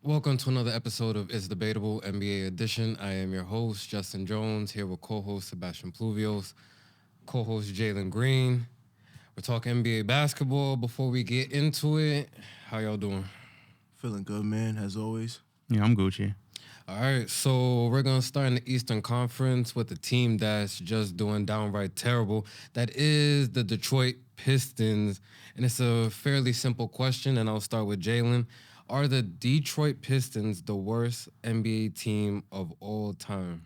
Welcome to another episode of It's Debatable NBA Edition. I am your host, Justin Jones, here with co-host Sebastian Pluvios, co-host Jaylen Green. We're talking NBA basketball. Before we get into it, how y'all doing? Feeling good, man, as always. Yeah, I'm Gucci. All right, so we're going to start in the Eastern Conference with a team that's just doing downright terrible. That is the Detroit Pistons. And it's a fairly simple question, and I'll start with Jaylen. Are the Detroit Pistons the worst NBA team of all time?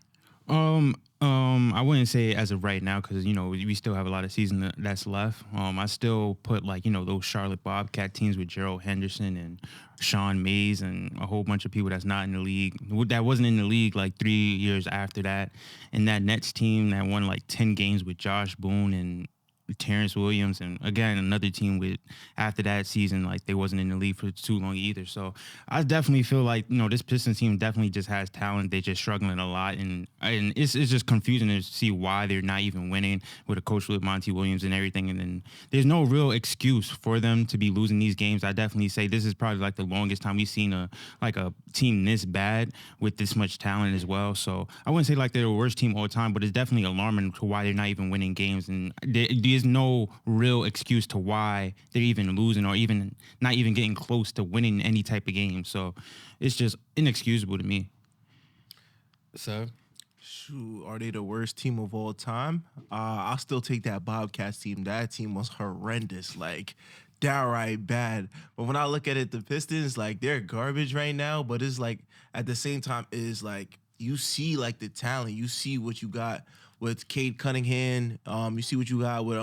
I wouldn't say as of right now because we still have a lot of season that's left. I still put those Charlotte Bobcat teams with Gerald Henderson and Sean Mays and a whole bunch of people that's not in the league that wasn't in the league like 3 years after that, and that Nets team that won like 10 games with Josh Boone and Terrence Williams, and again another team with after that season like they wasn't in the league for too long either. So I definitely feel like this Pistons team definitely just has talent. They're just struggling a lot, and it's just confusing to see why they're not even winning with a coach with Monty Williams and everything. And then there's no real excuse for them to be losing these games. I definitely say this is probably like the longest time we've seen a team this bad with this much talent as well. So I wouldn't say like they're the worst team all the time, but it's definitely alarming to why they're not even winning games. And there's no real excuse to why they're even losing or even not even getting close to winning any type of game. So it's just inexcusable to me. So, Shoot, are they the worst team of all time? I'll still take that Bobcats team. That team was horrendous, like downright bad. But when I look at it, the Pistons, like they're garbage right now. But it's like at the same time, it's like you see like the talent, you see what you got with Cade Cunningham. You see what you got with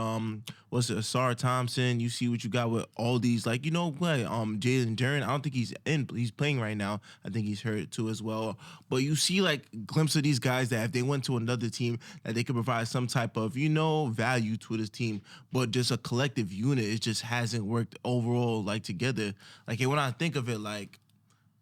what's it, Asar Thompson. You see what you got with all these like what Jalen Duren. I don't think he's in. He's playing right now. I think he's hurt too as well. But you see like glimpse of these guys that if they went to another team that they could provide some type of value to this team. But just a collective unit, it just hasn't worked overall like together. Like when I think of it, like.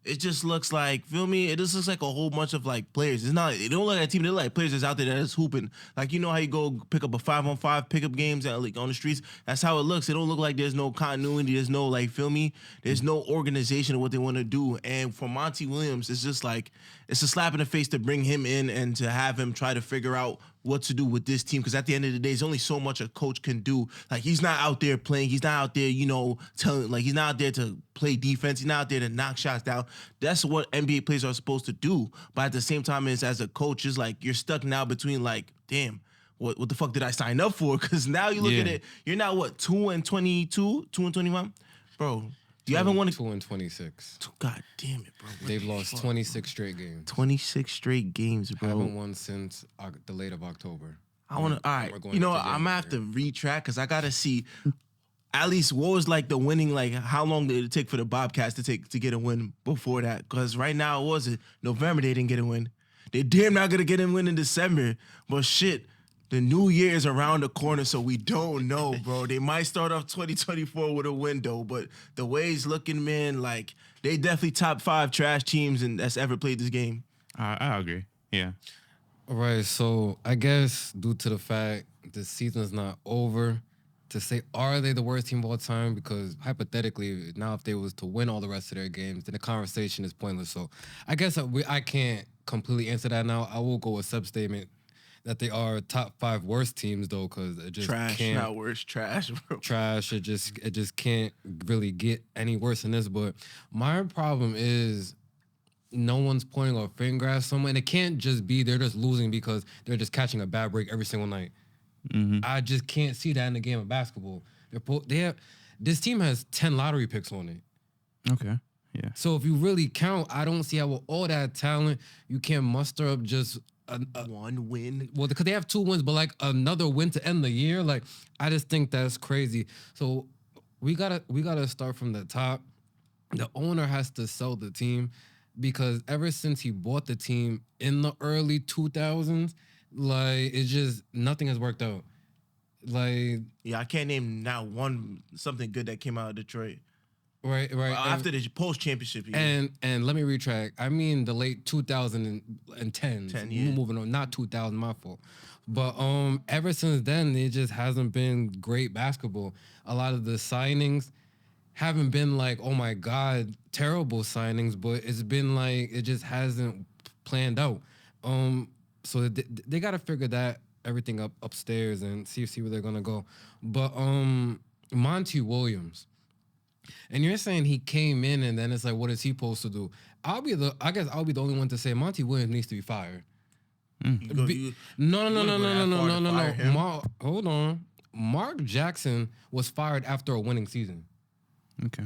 It just looks like, feel me? It just looks like a whole bunch of like players. It's not. It don't look like a team. They're like players that's out there that is hooping. Like how you go pick up a 5-on-5 pickup games at, like on the streets. That's how it looks. It don't look like there's no continuity. There's no like, feel me? There's no organization of what they want to do. And for Monty Williams, it's just like it's a slap in the face to bring him in and to have him try to figure out what to do with this team, because at the end of the day, there's only so much a coach can do. Like he's not out there playing, he's not out there, telling like he's not out there to play defense, he's not out there to knock shots down. That's what NBA players are supposed to do. But at the same time, is as a coach, it's like you're stuck now between like, damn, what the fuck did I sign up for? Because now you look at it, you're now what, 2-22, 2-21, bro. You haven't won 2-26. God damn it, bro. They've lost 26 straight games. 26 straight games, bro. Haven't won since the late of October. I want to. All right, I'm gonna have to retrack because I gotta see at least what was like the winning. Like how long did it take for the Bobcats to get a win before that? Because right now it was November they didn't get a win. They damn not gonna get a win in December. But shit, the new year is around the corner, so we don't know, bro. They might start off 2024 with a window, but the way it's looking, man, like they definitely top 5 trash teams and that's ever played this game. I agree. Yeah. All right, so I guess due to the fact the season's not over, to say are they the worst team of all time? Because hypothetically, now if they was to win all the rest of their games, then the conversation is pointless. So I guess I can't completely answer that now. I will go with sub-statement that they are top 5 worst teams though, because it just trash, can't. Not worse, trash, bro. Trash. It just can't really get any worse than this. But my problem is, no one's pointing a finger at someone. And it can't just be they're just losing because they're just catching a bad break every single night. Mm-hmm. I just can't see that in the game of basketball. This team has 10 lottery picks on it. Okay. Yeah. So if you really count, I don't see how with all that talent you can't muster up just one win. Well, because they have 2 wins, but like another win to end the year. Like I just think that's crazy. So we gotta start from the top. The owner has to sell the team, because ever since he bought the team in the early 2000s, like it's just nothing has worked out. Like I can't name not one something good that came out of Detroit. Right. After the post-championship year. And let me retract. I mean the late 2010s. 10 years. Moving on, not 2000, my fault. But ever since then, it just hasn't been great basketball. A lot of the signings haven't been like, oh my God, terrible signings, but it's been like it just hasn't planned out. So they got to figure that everything up upstairs and see where they're gonna go. But Monty Williams, and you're saying he came in and then it's like, what is he supposed to do? I guess I'll be the only one to say Monty Williams needs to be fired. No. Hold on. Mark Jackson was fired after a winning season. Okay.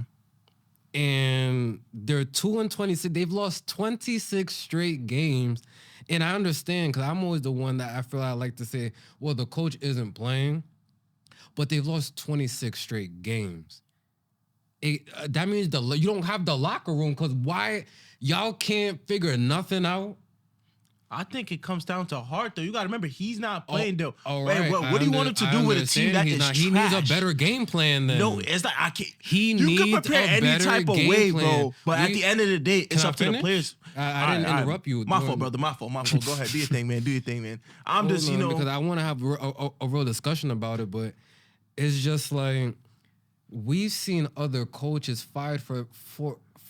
And they're 2-26. They've lost 26 straight games. And I understand because I'm always the one that I feel I like to say, well, the coach isn't playing, but they've lost 26 straight games. That means you don't have the locker room because why y'all can't figure nothing out? I think it comes down to heart, though. You got to remember, he's not playing, though. All right. What do you want him to do with a team that is trash? He needs a better game plan then. No, it's like, I can't. He you needs can prepare a any better type of game way, plan. bro. But at the end of the day, it's up to the players. I didn't interrupt you. My fault, brother. My fault. Go ahead. Do your thing, man. I'm just, because I want to have a real discussion about it, but it's just like we've seen other coaches fired for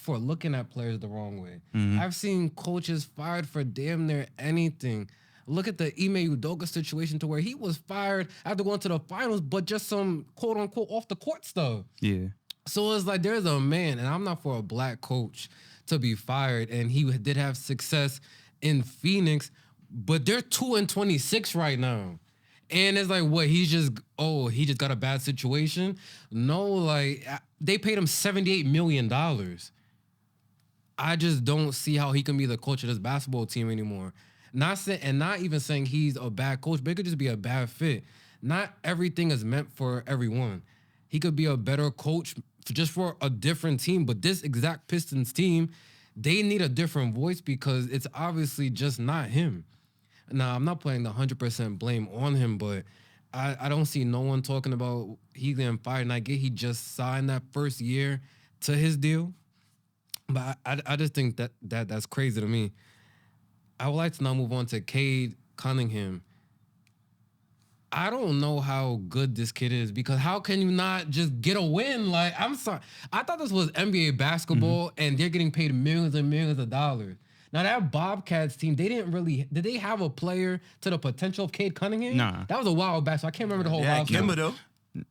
looking at players the wrong way. Mm-hmm. I've seen coaches fired for damn near anything. Look at the Ime Udoka situation to where he was fired after going to the finals, but just some quote unquote off the court stuff. Yeah. So it's like there's a man, and I'm not for a black coach to be fired, and he did have success in Phoenix, but they're 2-26 right now. And it's like, what, he just got a bad situation? No, like, they paid him $78 million. I just don't see how he can be the coach of this basketball team anymore. Not even saying he's a bad coach, but it could just be a bad fit. Not everything is meant for everyone. He could be a better coach just for a different team, but this exact Pistons team, they need a different voice because it's obviously just not him. Now, I'm not putting the 100% blame on him, but I don't see no one talking about he getting fired. And I get he just signed that first year to his deal. But I just think that's crazy to me. I would like to now move on to Cade Cunningham. I don't know how good this kid is because how can you not just get a win? Like, I'm sorry. I thought this was NBA basketball and they're getting paid millions and millions of dollars. Now, that Bobcats team, did they have a player to the potential of Cade Cunningham? Nah. That was a while back, so I can't remember the whole roster. Kemba, though.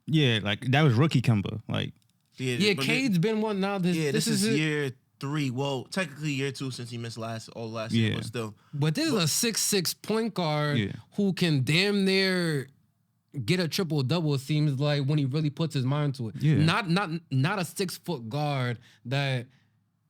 Yeah, like, that was rookie Kemba. Like, yeah, Cade's been one now. This is year 3. Well, technically year 2 since he missed last year, but still. But this is a 6'6" point guard who can damn near get a triple-double, it seems like, when he really puts his mind to it. Yeah. Not a 6-foot guard that...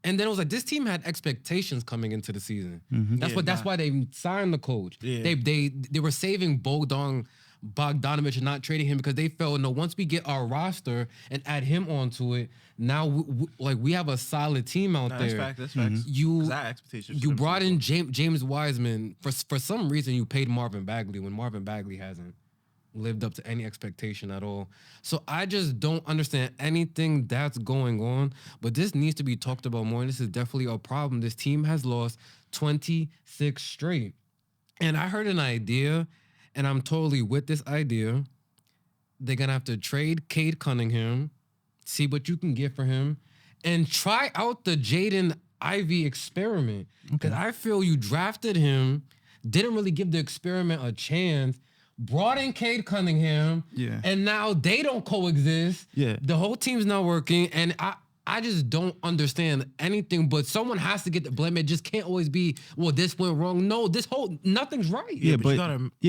And then it was like, this team had expectations coming into the season. Mm-hmm. That's why they signed the coach. Yeah. They were saving Bogdanovich and not trading him because they felt, no, once we get our roster and add him onto it, now we have a solid team out there. That's facts. You brought in James Wiseman. For some reason, you paid Marvin Bagley when Marvin Bagley hasn't lived up to any expectation at all. So I just don't understand anything that's going on, but this needs to be talked about more, and this is definitely a problem. This team has lost 26 straight. And I heard an idea, and I'm totally with this idea. They're going to have to trade Cade Cunningham, see what you can get for him, and try out the Jaden Ivey experiment. Because I feel you drafted him, didn't really give the experiment a chance, brought in Cade Cunningham, and now they don't coexist. Yeah. The whole team's not working, and I just don't understand anything, but someone has to get the blame. It just can't always be, well, this went wrong. No, nothing's right. Yeah,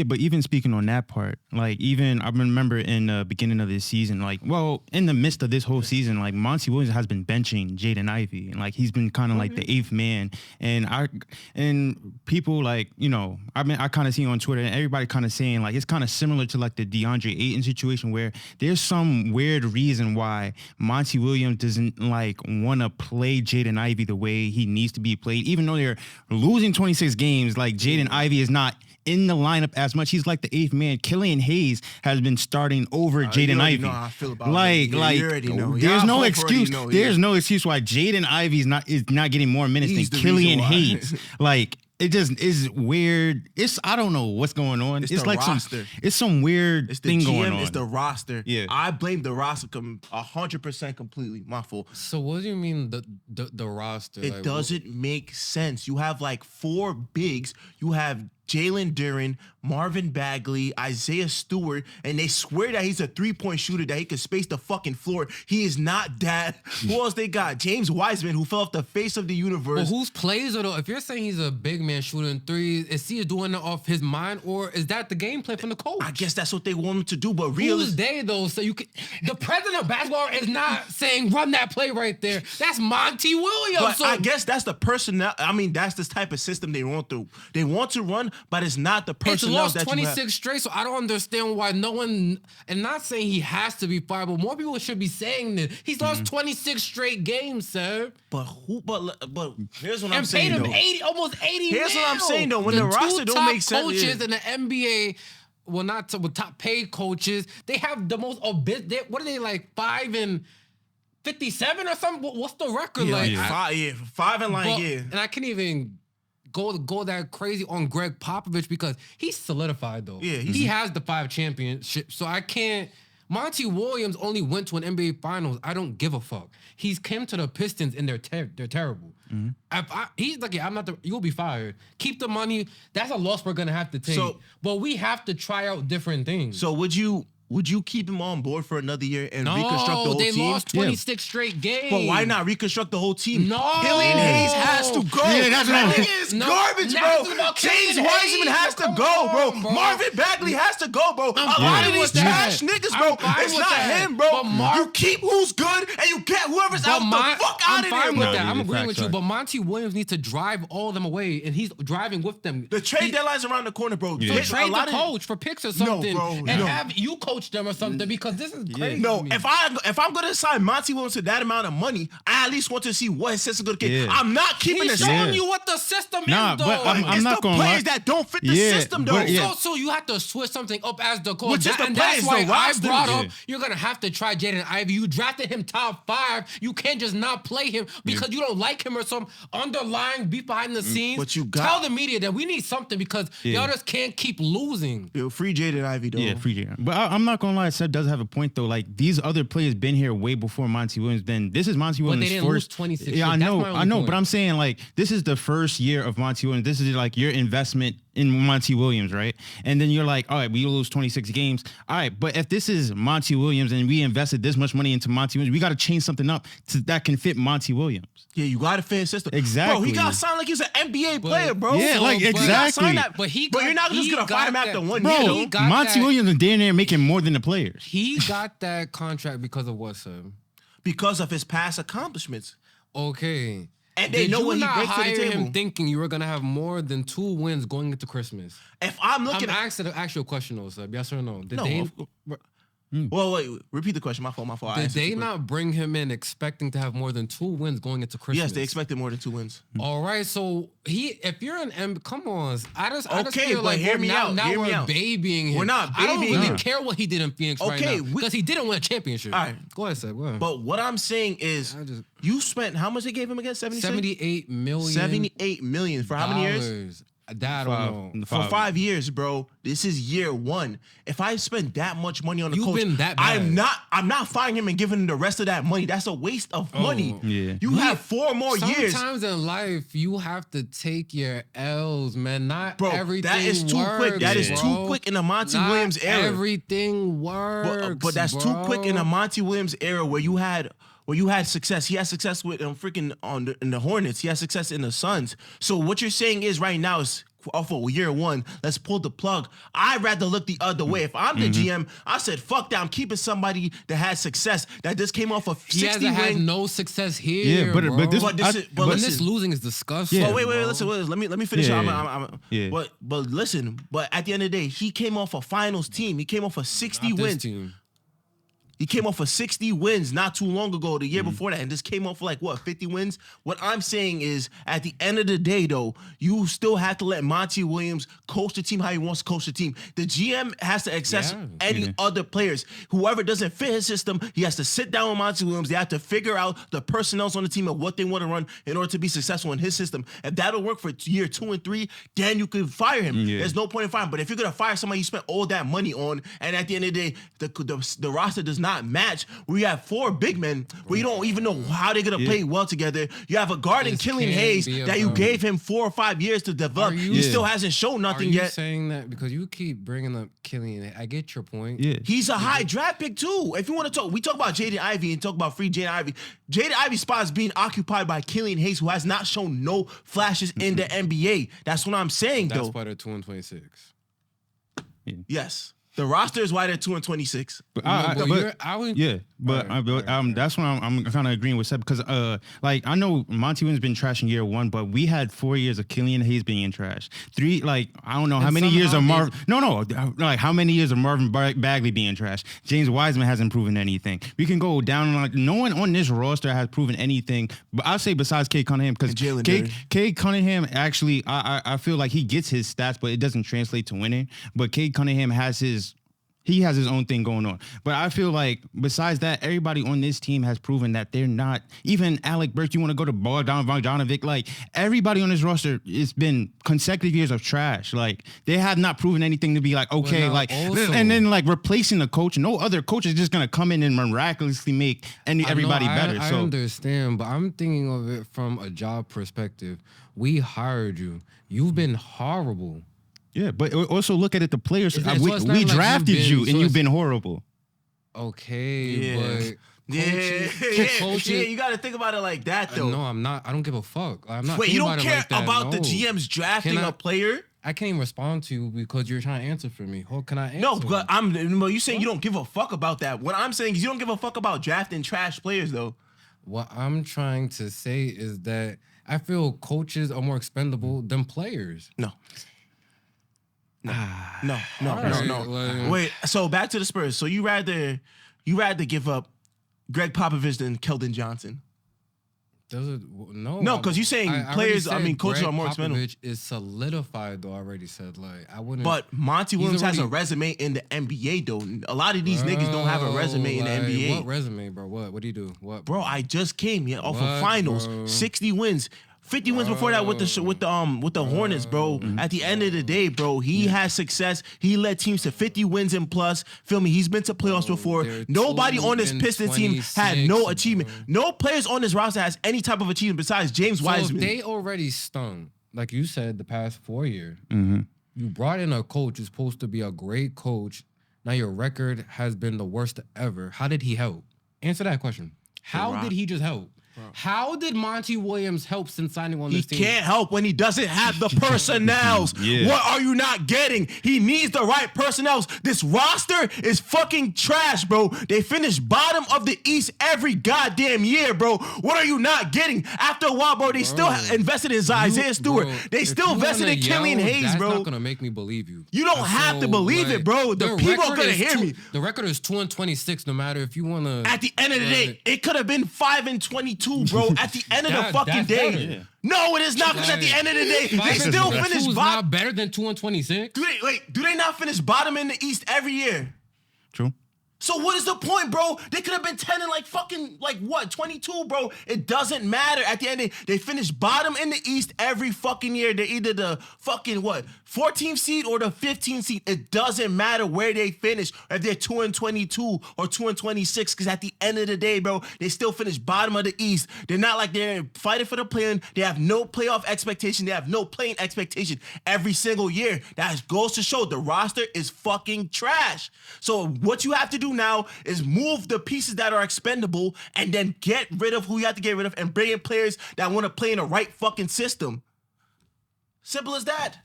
but even speaking on that part, like, even I remember in the beginning of this season, like, well, in the midst of this whole season, like, Monty Williams has been benching Jaden Ivey, and like he's been kind of like the 8th man, and people, like, you know, I kind of see on Twitter and everybody kind of saying like it's kind of similar to like the DeAndre Ayton situation where there's some weird reason why Monty Williams doesn't like want to play Jaden Ivey the way he needs to be played, even though they're losing 26 games. Like, Jaden Ivey is not in the lineup as much. He's like the 8th man. Killian Hayes has been starting over Jaden Ivey. Know how I feel about there's no excuse. There's no excuse why Jaden Ivey is not getting more minutes than Killian Hayes. Like, it just is weird. I don't know what's going on. It's the like roster. It's some weird It's the thing GM, going on. it's the roster. Yeah. I blame the roster 100% completely. My fault. So what do you mean the roster? It doesn't make sense. You have like 4 bigs. You have Jaylen Duren, Marvin Bagley, Isaiah Stewart, and they swear that he's a 3-point shooter, that he can space the fucking floor. He is not that. Who else they got? James Wiseman, who fell off the face of the universe. But whose plays are though? If you're saying he's a big man shooting threes, is he doing it off his mind, or is that the gameplay from the coach? I guess that's what they want him to do, but Who's realistically, they though? So you can. The president of basketball is not saying run that play right there. That's Monty Williams. but So I guess that's the personnel. I mean, that's the type of system they want to. They want to run, but it's not the it's personnel lost that 26 you have. straight. So I don't understand why no one. And not saying he has to be fired, but more people should be saying this. He's lost 26 straight games, sir. But who? But here's what I'm And saying paid him though. almost 80 Here's what I'm mil. saying, though. When the roster don't make sense, coaches yeah. in the NBA, well, not with top paid coaches, they have the most what are they like 5-57 or something? What's the record like? Five and like But- yeah. And I can't even go that crazy on Greg Popovich because he's solidified though. Yeah, he has the 5 championships, so I can't. Monty Williams only went to an NBA Finals. I don't give a fuck. He's came to the Pistons and they're terrible. He's like, I'm not you'll be fired. Keep the money. That's a loss we're gonna have to take. So- but we have to try out different things. So would you keep him on board for another year and reconstruct the no, whole they team? lost 26 straight games. But why not reconstruct the whole team? No. Killian Hayes has to go. Yeah, that's that what I'm- nigga is No, garbage, now bro. it's about James Killian Wiseman Hayes. has to Come go, bro. on, bro. Marvin Bagley has to go, bro. A lot fine of these with that. trash niggas, bro. I'm fine It's with not that. him, bro. But You keep who's good and you get whoever's out the fuck out I'm of fine there, with bro. that. I'm Yeah, agreeing with you. facts. But Monty Williams needs to drive all of them away, and he's driving with them. The trade deadline's around the corner, bro. Yeah. So A trade lot the of- coach for picks or something, bro, and no. have you coach them or something because this is crazy. No, to me. if I'm gonna sign Monty Williams to that amount of money, I at least want to see what his system's gonna get. Yeah. I'm not keeping he's the showing Yeah. you what the system Nah, is, though. but I'm It's not the gonna players lie. that don't fit the Yeah, system, though. but yeah. So you have to switch something up as the coach. Which is the And that's players, why the I roster. brought up Yeah. you're gonna have to try Jaden Ivey. You drafted him top 5. You can't just not play him because you don't like him or some underlying beef behind the scenes. But you got- tell the media that we need something because y'all just can't keep losing. Yo, free Jaden Ivey, though. Yeah, free J. But I'm not gonna lie, Seth does have a point though. Like these other players been here way before Monty Williams. Then this is Monty Williams' they didn't lose first. 26 Yeah, I years. That's know, my only I know. point. But I'm saying like this is the first year of Monty Williams. This is like your investment in Monty Williams, right? And then you're like, all right, we lose 26 games. All right, but if this is Monty Williams and we invested this much money into Monty Williams, we got to change something up that can fit Monty Williams. Yeah, you got a fair system. Bro, Exactly. he got signed like he's an NBA player, bro. Yeah, like, He got exactly. signed that- But he But you're not got- just he gonna find him got after that- 1 Bro, year, he though. got Monty that- Williams is there making more than the players. He got that contract because of what, sir? Because of his past accomplishments. Okay. And they know you what he not brings to the hire table. him thinking you were gonna have more than 2 wins going into Christmas? If I'm looking I'm at... asking the actual question though, sir. Yes or no? Did No, they, Well, wait, repeat the question. My fault. I did answered they too quick. not bring him in expecting to have more than 2 wins going into Christmas? Yes, they expected more than 2 wins. All right, so if you're an come on, I just Okay, feel but like hear we're me now, out, now hear me we're out. babying him. We're not I don't babying really him. care what he did in Phoenix right Okay, now we- because he didn't win a championship. All right. Go ahead, sir. Go ahead. But what I'm saying is, I just- you spent, how much they gave him again? 78 million. 78 million. For how many years? dollars. That I don't know. For 5 years, bro. This is year 1. If I spend that much money on the You've coach, been that bad. I'm not firing him and giving him the rest of that money. That's a waste of money. Yeah. You have 4 more years. Sometimes in life, you have to take your L's, man. Not Bro, everything that is too quick. works, That is bro. too quick in the Monty Not Williams era. Everything works, But that's too quick in the Monty Williams era where you had success. He had success with in the Hornets. He had success in the Suns. So what you're saying is right now is off of year 1, let's pull the plug. I'd rather look the other way. If I'm the GM, I said, fuck that. I'm keeping somebody that had success that just came off of He 60 hasn't had win. no success here. Yeah, but this, But this is- but When listen- this losing is disgusting. Yeah. Oh, wait, bro. listen. Let me finish. Yeah, yeah. But listen. But at the end of the day, he came off a finals team. He came off a 60 Not this wins. team. He came off of 60 wins not too long ago, the year before that, and just came off like, 50 wins? What I'm saying is, at the end of the day, though, you still have to let Monty Williams coach the team how he wants to coach the team. The GM has to access any other players. Whoever doesn't fit his system, he has to sit down with Monty Williams. They have to figure out the personnel on the team and what they want to run in order to be successful in his system. If that'll work for year 2 and 3, then you can fire him. Yeah. There's no point in firing. But if you're going to fire somebody you spent all that money on, and at the end of the day, the roster does not match, where you have 4 big men where you don't even know how they're going to play well together. You have a guard in Killian Hayes that you gave him 4 or 5 years to develop. He still hasn't shown nothing yet. Are you saying that because you keep bringing up Killian? I get your point. Yeah. He's a high draft pick too. If you want to talk, we talk about Jaden Ivey and talk about free Jaden Ivey. Jaden Ivey's spot is being occupied by Killian Hayes, who has not shown no flashes in the NBA. That's what I'm saying, That's though. why they're 2-26. Yes. The roster is why they're 2-26. But that's what I'm kind of agreeing with Seb, because like I know Monty Williams been trash in year 1, but we had 4 years of Killian Hayes being in trash. 3, like I don't know how many years of like how many years of Marvin Bagley being trash. James Wiseman hasn't proven anything. We can go down, like no one on this roster has proven anything. But I'll say besides Cade Cunningham, because Cade Cunningham actually I feel like he gets his stats, but it doesn't translate to winning. But Cade Cunningham has his own thing going on. But I feel like besides that, everybody on this team has proven that they're not, even Alec Burks, you want to go to Bogdan Bogdanovic, like everybody on this roster, it's been consecutive years of trash. Like they have not proven anything to be like, okay, like, also, and then like replacing the coach, no other coach is just going to come in and miraculously make everybody better. I understand, but I'm thinking of it from a job perspective. We hired you. You've been horrible. Yeah, but also look at it. The players we drafted you, and you've been horrible. Okay, but you got to think about it like that, though. No, I'm not. I don't give a fuck. I'm not. Wait, you don't care about the GM's drafting a player? I can't even respond to you because you're trying to answer for me. Can I answer? No, but you saying you don't give a fuck about that. What I'm saying is you don't give a fuck about drafting trash players, though. What I'm trying to say is that I feel coaches are more expendable than players. No. Wait, so back to the Spurs. So you rather give up Greg Popovich than Keldon Johnson? No, because you're saying players. Coaches are more expendable. Popovich is solidified though. I already said I wouldn't. But Monty Williams has a resume in the NBA though. A lot of these niggas don't have a resume in the NBA. What resume, bro? What do you do? What, bro? I just came off of finals, 60 wins. 50 wins before that with the Hornets, bro. Mm-hmm. At the end of the day, bro, he has success. He led teams to 50 wins and plus. Feel me? He's been to playoffs before. Nobody on this Pistons team had no achievement. Bro. No players on this roster has any type of achievement besides James Wiseman. They already stung, like you said, the past 4 years. Mm-hmm. You brought in a coach who's supposed to be a great coach. Now your record has been the worst ever. How did he help? Answer that question. How did he just help? How did Monty Williams help since signing on this team? He can't help when he doesn't have the personnels. What are you not getting? He needs the right personnels. This roster is fucking trash, bro. They finish bottom of the East every goddamn year, bro. What are you not getting? After a while, bro, they still invested in Isaiah Stewart. They still invested in Killian Hayes, bro. That's not gonna make me believe you. You don't have to believe it, bro. The people are gonna hear me. The record is 2-26. No matter if you wanna. At the end of the day, it could have been 5-22. Bro, at the end of the fucking day. Yeah. No, it is not, because at the end of the day, they still finish bottom. Not better than 2-26. Do they not finish bottom in the East every year? True. So what is the point, bro? They could have been 10 and 22, bro. It doesn't matter. At the end of the day, they finish bottom in the East every fucking year. They're either the 14th seed or the 15th seed. It doesn't matter where they finish, if they're 2-22 or 2-26, because at the end of the day, bro, they still finish bottom of the East. They're not like they're fighting for the play-in. They have no playoff expectation. They have no playing expectation every single year. That goes to show the roster is fucking trash. So what you have to do now is move the pieces that are expendable and then get rid of who you have to get rid of and bring in players that want to play in the right fucking system. Simple as that.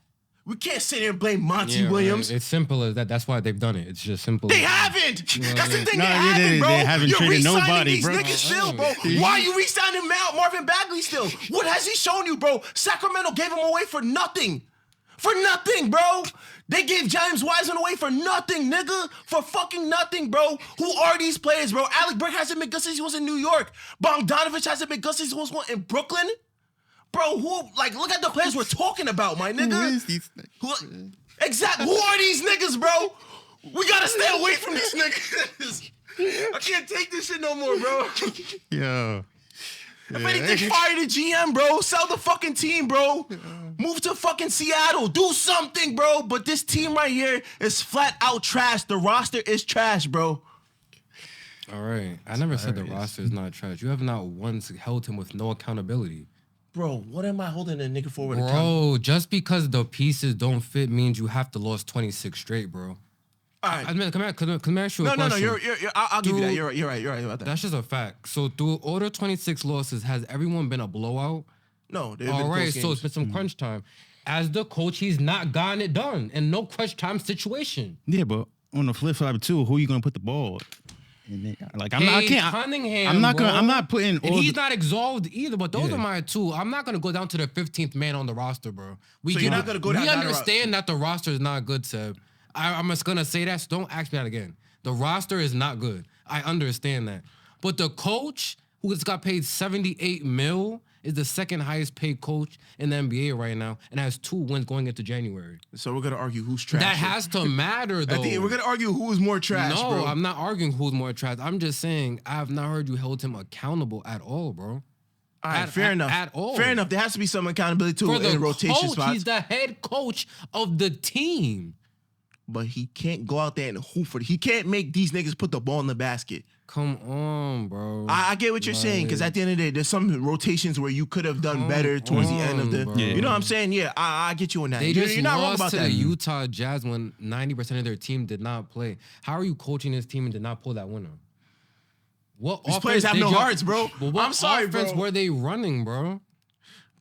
We can't sit here and blame Monty Williams. Right. It's simple as that. That's why they've done it. It's just simple. They haven't. That's the thing. They haven't, bro. They haven't traded nobody, these niggas still, bro. Why are you re-signing Marvin Bagley still? What has he shown you, bro? Sacramento gave him away for nothing. For nothing, bro. They gave James Wiseman away for nothing, nigga. For fucking nothing, bro. Who are these players, bro? Alec Burke hasn't been good since he was in New York. Bogdanovich hasn't been good since he was in Brooklyn. Bro, look at the players we're talking about, my nigga. Who is these niggas? Exactly. Who are these niggas, bro? We gotta stay away from these niggas. I can't take this shit no more, bro. Yo. If anything, fire the GM, bro. Sell the fucking team, bro. Move to fucking Seattle. Do something, bro. But this team right here is flat out trash. The roster is trash, bro. All right. I never said the roster is not trash. You have not once held him with no accountability. Bro, what am I holding a nigga for with Bro, just because the pieces don't fit means you have to lose 26 straight, bro. All right. I mean, can I ask you a question? No, you're I'll give you that. You're right about that. That's just a fact. So through all the 26 losses, has everyone been a blowout? No, they've All been right, close so games. it's been some crunch time. As the coach, he's not gotten it done in no crunch time situation. Yeah, but on the flip side too, who you gonna put the ball? Like Cunningham, I'm not bro. gonna. I'm not putting. And he's not exalted either, but those are my two. I'm not gonna go down to the 15th man on the roster, bro. So you're not gonna go down We that understand that the roster is not good, Seb. I'm just gonna say that, so don't ask me that again. The roster is not good. I understand that. But the coach, who just got paid $78 million, is the second highest paid coach in the NBA right now and has 2 wins going into January. So we're gonna argue who's trash. That has to matter, though. We're gonna argue who is more trash, No, bro. I'm not arguing who's more trash. I'm just saying I have not heard you hold him accountable at all, bro. All right, fair enough. At all. Fair enough. There has to be some accountability too For the in rotation coach, spots. he's the head coach of the team. But he can't go out there and hoop for it. He can't make these niggas put the ball in the basket. Come on, bro. I get what you're saying, because at the end of the day, there's some rotations where you could have done better towards the end of the. bro. You know what I'm saying? Yeah, I get you on that. They just you're not wrong lost about to that. the Utah Jazz when 90% of their team did not play. How are you coaching this team and did not pull that winner? What These offense players have did no y'all- hearts, bro. But what I'm sorry, offense bro. were they running, bro?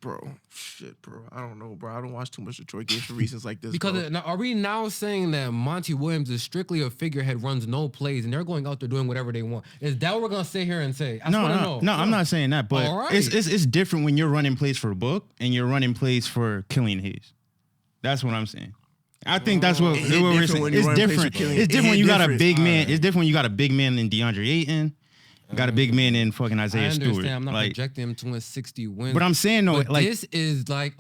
Bro, shit, bro. I don't know, bro. I don't watch too much Detroit games for reasons like this. Because bro. now, are we now saying that Monty Williams is strictly a figurehead, runs no plays, and they're going out there doing whatever they want? Is that what we're gonna sit here and say? I just wanna know. No, I'm not saying that, but All right. it's different when you're running plays for Book and you're running plays for Killian Hayes. That's what I'm saying. I think that's what It hit we're different saying. when you It's run plays for different. Killian. It's It different when hit you got a different. big man. Alright. It's different when you got a big man in DeAndre Ayton. Got a big man in fucking I Isaiah understand. Stewart. I'm not Like, projecting him to win 60 wins. but I'm saying though, But like this is like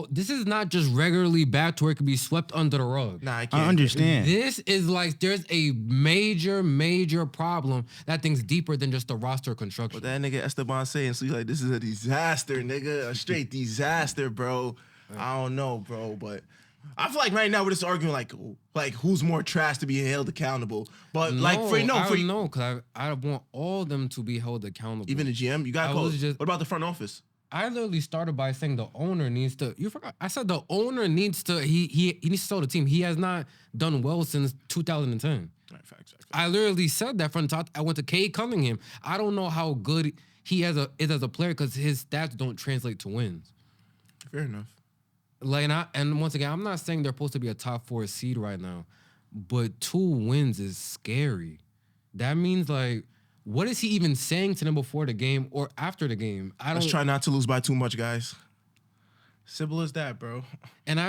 this is not just regularly bad to where it can be swept under the rug. Nah, I can't. I understand. This is like there's a major problem that thing's deeper than just the roster construction. But that nigga Esteban saying, so he's like, this is a disaster, nigga. A straight disaster, bro. I don't know, bro, but I feel like right now we're just arguing like who's more trash to be held accountable. But I don't for know, because I want all of them to be held accountable. even the GM, you got I call. was just- What about the front office? I literally started by saying the owner needs to. You forgot. I said the owner needs to. He needs to sell the team. He has not done well since 2010. All right, facts. I literally said that from the top. I went to Cade Cunningham. I don't know how good he is as a player because his stats don't translate to wins. Fair enough. And once again, I'm not saying they're supposed to be a top 4 seed right now, but 2 wins is scary. That means like, what is he even saying to them before the game or after the game? Let's try not to lose by too much, guys. Simple as that, bro. And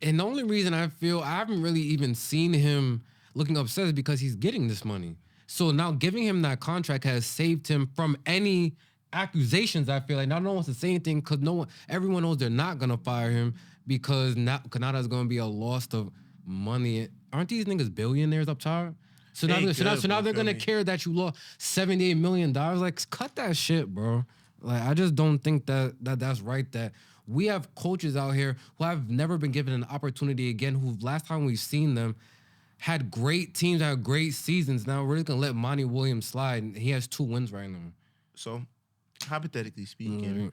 the only reason I feel I haven't really even seen him looking upset is because he's getting this money. So now giving him that contract has saved him from any accusations. I feel like now no one wants to say anything because everyone knows they're not gonna fire him because now there's gonna be a loss of money. Aren't these niggas billionaires up top? So now, They so now good, they're bro, gonna feel me? care that you lost $78 million. Like, cut that shit, bro. Like, I just don't think that's right. That we have coaches out here who have never been given an opportunity again. Who last time we've seen them had great teams, had great seasons. Now we're just gonna let Monty Williams slide, and he has 2 wins right now. So, hypothetically speaking, Mm-hmm.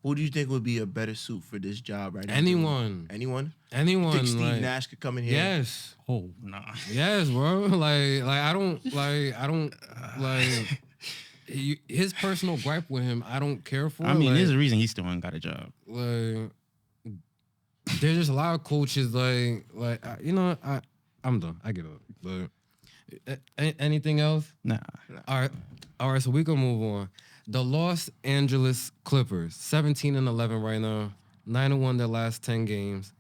who do you think would be a better suit for this job right now? Anyone. Anyone? Anyone. Think Steve like, Nash could come in here? Yes. oh nah. Yes, bro. Like I don't his personal gripe with him. I don't care for. I mean, like, there's a reason he still ain't got a job. like there's just a lot of coaches I'm done. I give up. But anything else? Nah. All right. So we can move on. The Los Angeles Clippers, 17-11 right now, 9-1 their last 10 games.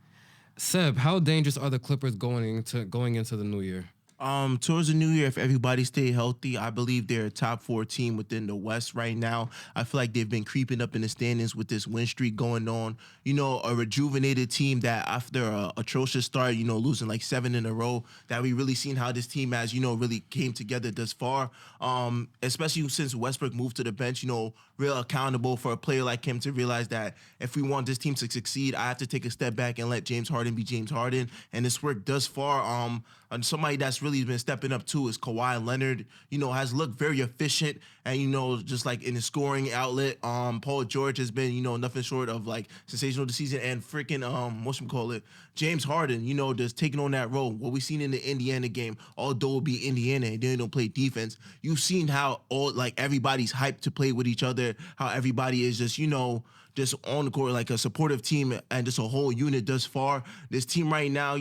Seb, how dangerous are the Clippers going into the new year? Towards the new year, if everybody stay healthy, I believe they're a top 4 team within the West right now. I feel like they've been creeping up in the standings with this win streak going on. A rejuvenated team that after a atrocious start, losing like 7 in a row, that we really seen how this team has, really came together thus far. Especially since Westbrook moved to the bench, real accountable for a player like him to realize that if we want this team to succeed, I have to take a step back and let James Harden be James Harden. And this work thus far. And somebody that's really been stepping up too is Kawhi Leonard. Has looked very efficient and just like in the scoring outlet. Paul George has been nothing short of like sensational this season, and freaking James Harden. Just taking on that role. What we seen in the Indiana game, although it be Indiana and they don't play defense, you've seen how everybody's hyped to play with each other. How everybody is just on the court like a supportive team and just a whole unit thus far. This team right now,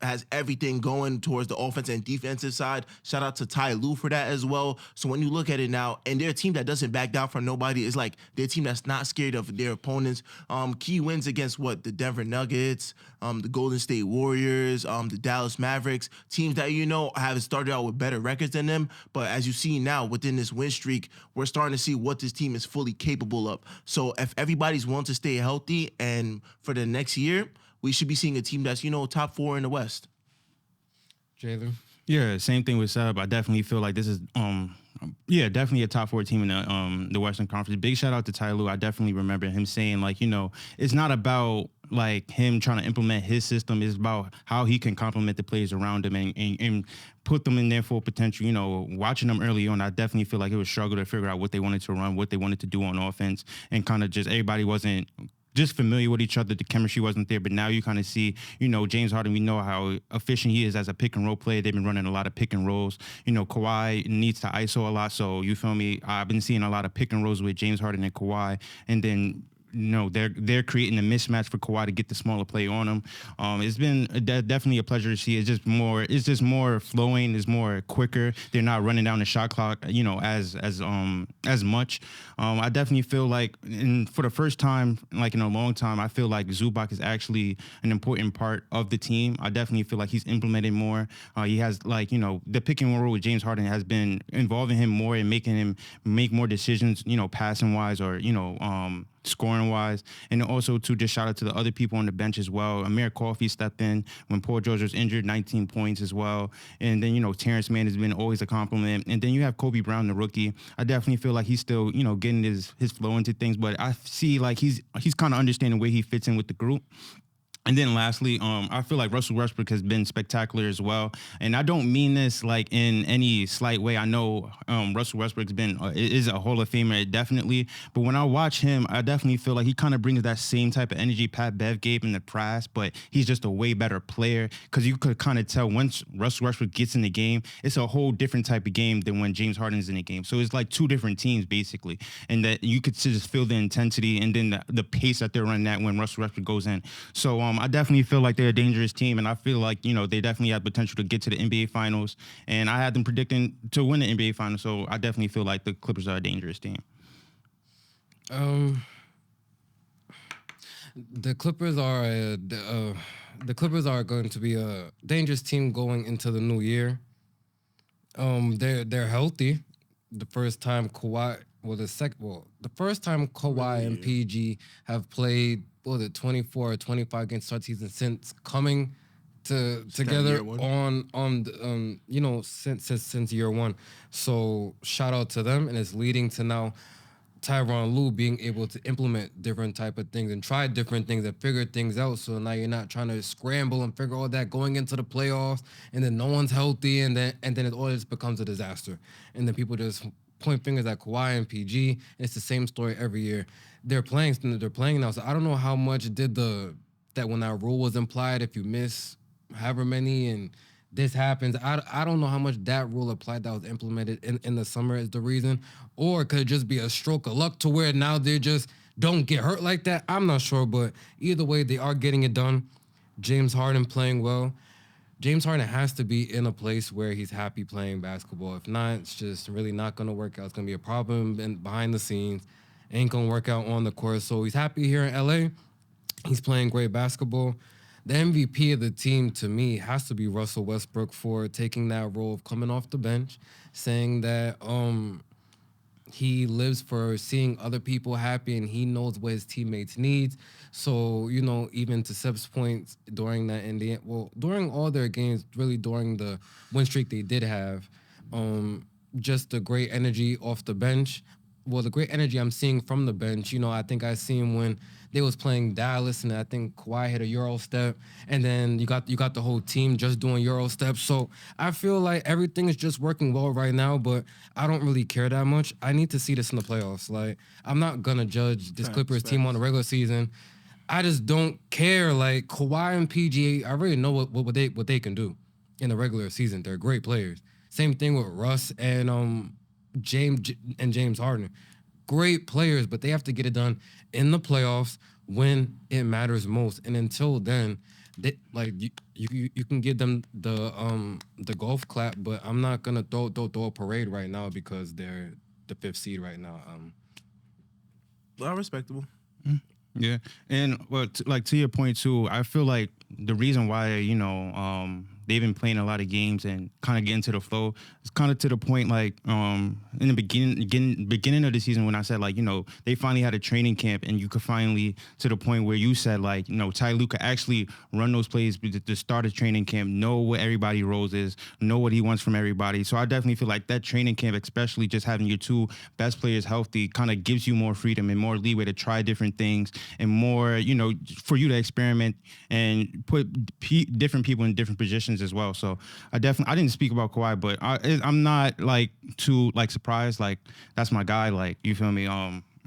has everything going towards the offense and defensive side. Shout out to Ty Lue for that as well. So when you look at it now, and they're a team that doesn't back down from nobody. It's like they're a team that's not scared of their opponents. Key wins against the Denver Nuggets, the Golden State Warriors, the Dallas Mavericks, teams that have started out with better records than them. But as you see now within this win streak, we're starting to see what this team is fully capable of. So if everybody's willing to stay healthy, and for the next year, we should be seeing a team that's top 4 in the West. Jaylen? Yeah, same thing with Seb. I definitely feel like this is definitely a top 4 team in the Western Conference. Big shout out to Ty Lue. I definitely remember him saying it's not about like him trying to implement his system. It's about how he can complement the players around him and put them in their full potential. Watching them early on, I definitely feel like it was a struggle to figure out what they wanted to run, what they wanted to do on offense, and kind of just everybody wasn't just familiar with each other. The chemistry wasn't there, but now you kind of see, James Harden, we know how efficient he is as a pick and roll player. They've been running a lot of pick and rolls. Kawhi needs to ISO a lot. So you feel me? I've been seeing a lot of pick and rolls with James Harden and Kawhi. And then they're creating a mismatch for Kawhi to get the smaller play on him. It's been definitely a pleasure to see. It's just more flowing. It's more quicker. They're not running down the shot clock, as much. I definitely feel like, and for the first time, like in a long time, I feel like Zubac is actually an important part of the team. I definitely feel like he's implemented more. He has the pick and roll with James Harden has been involving him more and making him make more decisions, passing wise or scoring wise, and also to just shout out to the other people on the bench as well. Amir Coffey stepped in when Paul George was injured, 19 points as well. And then Terrence Mann has been always a compliment. And then you have Kobe Brown, the rookie. I definitely feel like he's still getting his flow into things, but I see like he's kind of understanding where he fits in with the group. And then lastly, I feel like Russell Westbrook has been spectacular as well. And I don't mean this like in any slight way. I know Russell Westbrook's is a Hall of Famer, definitely. But when I watch him, I definitely feel like he kind of brings that same type of energy Pat Bev gave in the past, but he's just a way better player. Because you could kind of tell once Russell Westbrook gets in the game, it's a whole different type of game than when James Harden's in the game. So it's like 2 different teams, basically. And that you could just feel the intensity and then the pace that they're running at when Russell Westbrook goes in. So I definitely feel like they're a dangerous team, and I feel like, they definitely have potential to get to the NBA Finals, and I had them predicting to win the NBA Finals, so I definitely feel like the Clippers are a dangerous team. The Clippers are going to be a dangerous team going into the new year. They're healthy. The first time Kawhi and PG have played 24 or 25 game start season since coming together since year one. So shout out to them, and it's leading to now Tyronn Lue being able to implement different type of things and try different things and figure things out. So now you're not trying to scramble and figure all that going into the playoffs, and then no one's healthy, and then it all just becomes a disaster. And then people just point fingers at Kawhi and PG. And it's the same story every year. They're playing now. So I don't know how much that when that rule was implied, if you miss however many and this happens, I don't know how much that rule applied that was implemented in the summer is the reason. Or it could just be a stroke of luck to where now they just don't get hurt like that. I'm not sure, but either way, they are getting it done. James Harden playing well. James Harden has to be in a place where he's happy playing basketball. If not, it's just really not going to work out. It's going to be a problem behind the scenes. Ain't going to work out on the court. So he's happy here in LA. He's playing great basketball. the MVP of the team to me has to be Russell Westbrook for taking that role of coming off the bench, saying that he lives for seeing other people happy and he knows what his teammates need. So, even to Seb's point during that during all their games, really during the win streak they did have, just the great energy off the bench. Well, the great energy I'm seeing from the bench, I think I seen when they was playing Dallas, and I think Kawhi hit a Euro step, and then you got the whole team just doing Euro steps. So I feel like everything is just working well right now, but I don't really care that much. I need to see this in the playoffs. Like, I'm not gonna judge this Clippers team on the regular season. I just don't care. Like, Kawhi and PG, I already know what they can do in the regular season. They're great players. Same thing with Russ and James Harden. Great players, but they have to get it done in the playoffs when it matters most. And until then, you can give them the golf clap, but I'm not gonna throw a parade right now because they're the 5th seed right now. Well, respectable. Yeah, and to your point too, I feel like the reason why they've been playing a lot of games and kind of getting to the flow is kind of to the point in the beginning of the season when I said they finally had a training camp and you could finally to the point where you said Ty Lue could actually run those plays to start a training camp, know what everybody roles is, know what he wants from everybody. So I definitely feel like that training camp, especially just having your 2 best players healthy, kind of gives you more freedom and more leeway to try different things and more for you to experiment and put different people in different positions as well. So I didn't speak about Kawhi, but I'm not too surprised. That's my guy. You feel me?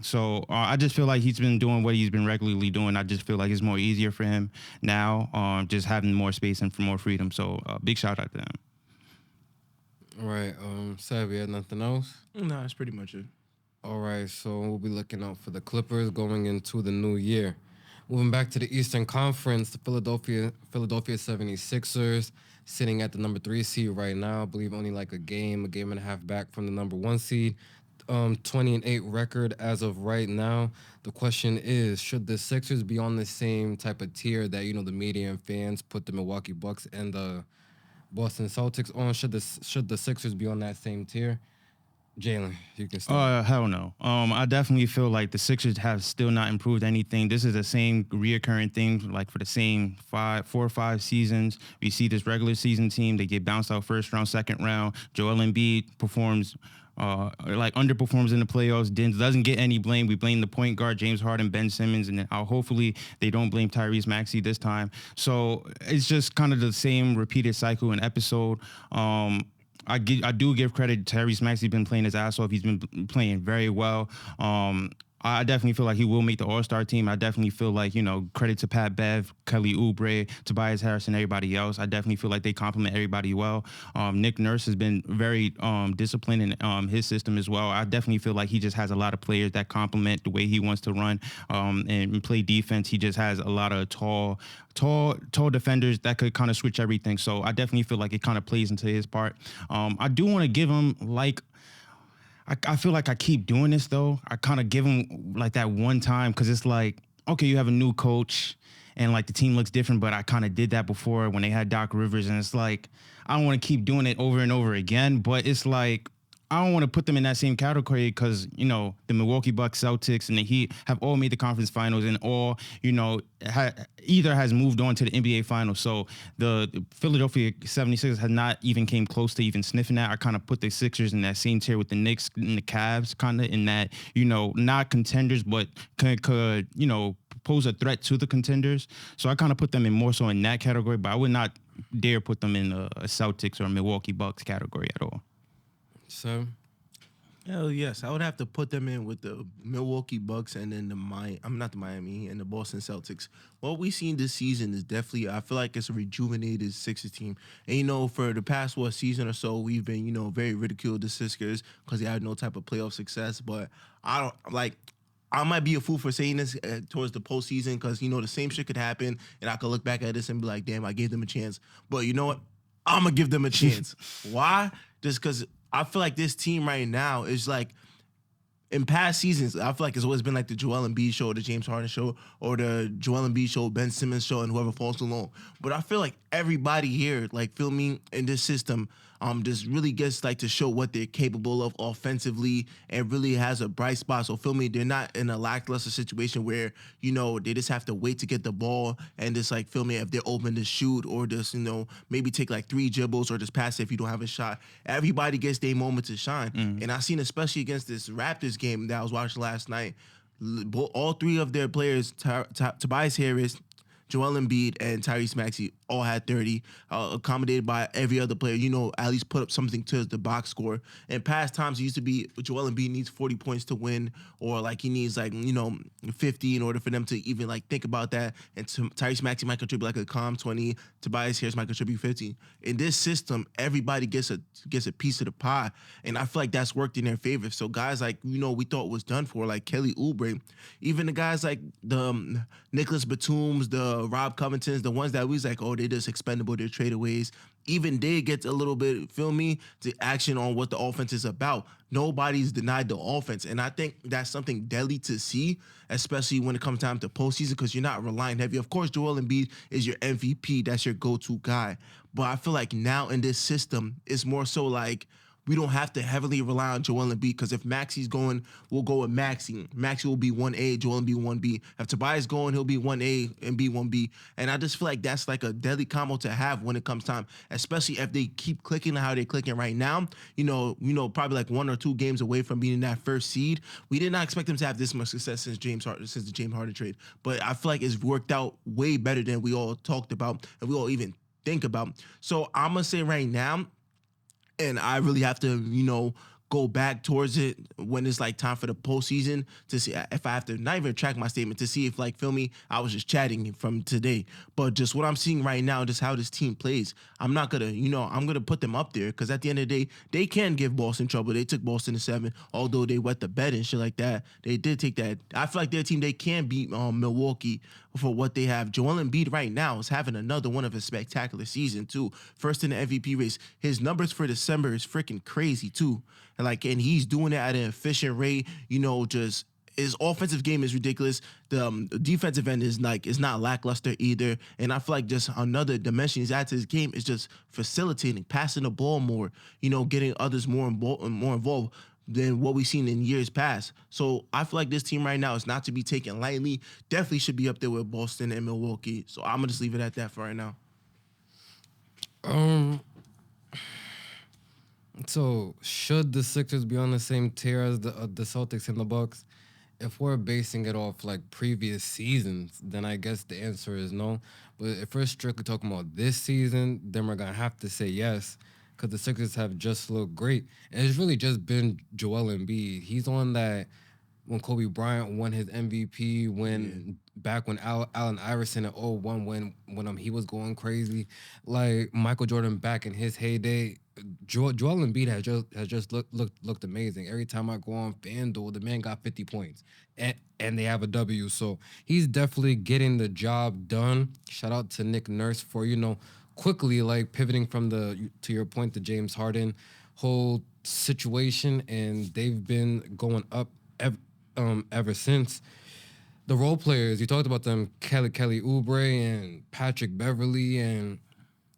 So I just feel like he's been doing what he's been regularly doing. I just feel like it's more easier for him now, just having more space and for more freedom. So big shout out to him. All right, Sav, you had nothing else? No, that's pretty much it. All right, so we'll be looking out for the Clippers going into the new year. Moving back to the Eastern Conference, the Philadelphia 76ers sitting at the number 3 seed right now. I believe only a game and a half back from the number 1 seed. 20-8 record as of right now. The question is, should the Sixers be on the same type of tier that the media and fans put the Milwaukee Bucks and the Boston Celtics on? Should the Sixers be on that same tier? Jaylen, you can start. Hell no. I definitely feel like the Sixers have still not improved anything. This is the same reoccurring thing, for the same 4 or 5 seasons. We see this regular season team, they get bounced out first round, second round. Joel Embiid performs underperforms in the playoffs, doesn't get any blame. We blame the point guard, James Harden, Ben Simmons, and hopefully they don't blame Tyrese Maxey this time. So it's just kind of the same repeated cycle and episode. I do give credit to Tyrese Maxey. Been playing his ass off. He's been playing very well. I definitely feel like he will make the All-Star team. I definitely feel like, credit to Pat Bev, Kelly Oubre, Tobias Harris, and everybody else. I definitely feel like they complement everybody well. Nick Nurse has been very disciplined in his system as well. I definitely feel like he just has a lot of players that complement the way he wants to run and play defense. He just has a lot of tall defenders that could kind of switch everything. So I definitely feel like it kind of plays into his part. I do want to give him I feel like I keep doing this though. I kind of give him that one time because it's okay, you have a new coach and the team looks different, but I kind of did that before when they had Doc Rivers, and it's I don't want to keep doing it over and over again, but it's I don't want to put them in that same category because, the Milwaukee Bucks, Celtics, and the Heat have all made the conference finals and all, either has moved on to the NBA finals. So the Philadelphia 76ers have not even came close to even sniffing that. I kind of put the Sixers in that same tier with the Knicks and the Cavs, kind of in that, not contenders, but could pose a threat to the contenders. So I kind of put them in more so in that category, but I would not dare put them in a Celtics or Milwaukee Bucks category at all. So, hell yes, I would have to put them in with the Milwaukee Bucks and then not the Miami and the Boston Celtics. What we've seen this season is definitely, I feel like it's a rejuvenated Sixers team. And for the past season or so, we've been very ridiculed the Sixers because they had no type of playoff success. But I might be a fool for saying this towards the postseason because the same shit could happen, and I could look back at this and be like, damn, I gave them a chance. But you know what? I'm gonna give them a chance. Why? Just because I feel like this team right now is in past seasons, I feel like it's always been like the Joel Embiid show, or the James Harden show, or the Joel Embiid show, Ben Simmons show, and whoever falls along. But I feel like everybody here, like, feel me, in this system, just really gets like to show what they're capable of offensively and really has a bright spot. So feel me, they're not in a lackluster situation where, you know, they just have to wait to get the ball and just like feel me if they're open to shoot or just, you know, maybe take like 3 dribbles or just pass it if you don't have a shot. Everybody gets their moment to shine. And I seen especially against this Raptors game that I was watching last night, all 3 of their players, Tobias Harris, Joel Embiid, and Tyrese Maxey all had 30, accommodated by every other player, you know, at least put up something to the box score. In past times, it used to be Joel Embiid needs 40 points to win, or like he needs like, you know, 50 in order for them to even like think about that. And Tyrese Maxey might contribute like a calm 20, Tobias Harris might contribute 50. In this system, everybody gets a piece of the pie, and I feel like that's worked in their favor. So guys like, you know, we thought was done for, like Kelly Oubre, even the guys like the Nicholas Batums, the Rob Covingtons, the ones that we was like, oh, they just expendable, they're tradeaways. Even they get a little bit, feel me, to action on what the offense is about. Nobody's denied the offense. And I think that's something deadly to see, especially when it comes time to postseason, because you're not relying heavy. Of course, Joel Embiid is your MVP. That's your go-to guy. But I feel like now in this system, it's more so like, we don't have to heavily rely on Joel Embiid, because if Maxey's going, we'll go with Maxey. Maxey will be 1A, Joel Embiid 1B. If Tobias going, he'll be 1A and be 1B. And I just feel like that's like a deadly combo to have when it comes time, especially if they keep clicking how they're clicking right now. You know, probably like 1 or 2 games away from being that first seed. We did not expect them to have this much success since the James Harden trade. But I feel like it's worked out way better than we all talked about and we all even think about. So I'm gonna say right now, and I really have to, you know, go back towards it when it's like time for the postseason to see if I have to not even track my statement to see if, like, feel me, I was just chatting from today. But just what I'm seeing right now, just how this team plays, I'm not gonna, you know, I'm gonna put them up there, because at the end of the day, they can give Boston trouble. They took Boston to 7, although they wet the bed and shit like that. They did take that. I feel like their team, they can beat Milwaukee for what they have. Joel Embiid right now is having another one of his spectacular season too. First in the MVP race. His numbers for December is freaking crazy too. And he's doing it at an efficient rate. You know, just his offensive game is ridiculous. The defensive end is not lackluster either. And I feel like just another dimension he's added to his game is just facilitating, passing the ball more. You know, getting others more involved than what we've seen in years past. So I feel like this team right now is not to be taken lightly. Definitely should be up there with Boston and Milwaukee. So I'm gonna just leave it at that for right now. So should the Sixers be on the same tier as the Celtics and the Bucks? If we're basing it off like previous seasons, then I guess the answer is no. But if we're strictly talking about this season, then we're gonna have to say yes, because the Sixers have just looked great. And it's really just been Joel Embiid. He's on that when Kobe Bryant won his MVP, back when Allen Iverson in 01 when he was going crazy, like Michael Jordan back in his heyday. Joel Embiid has just looked amazing. Every time I go on FanDuel, the man got 50 points, and they have a W. So he's definitely getting the job done. Shout out to Nick Nurse for, you know, quickly like pivoting from to your point, the James Harden whole situation, and they've been going up ever since. The role players, you talked about them, Kelly Oubre and Patrick Beverly, and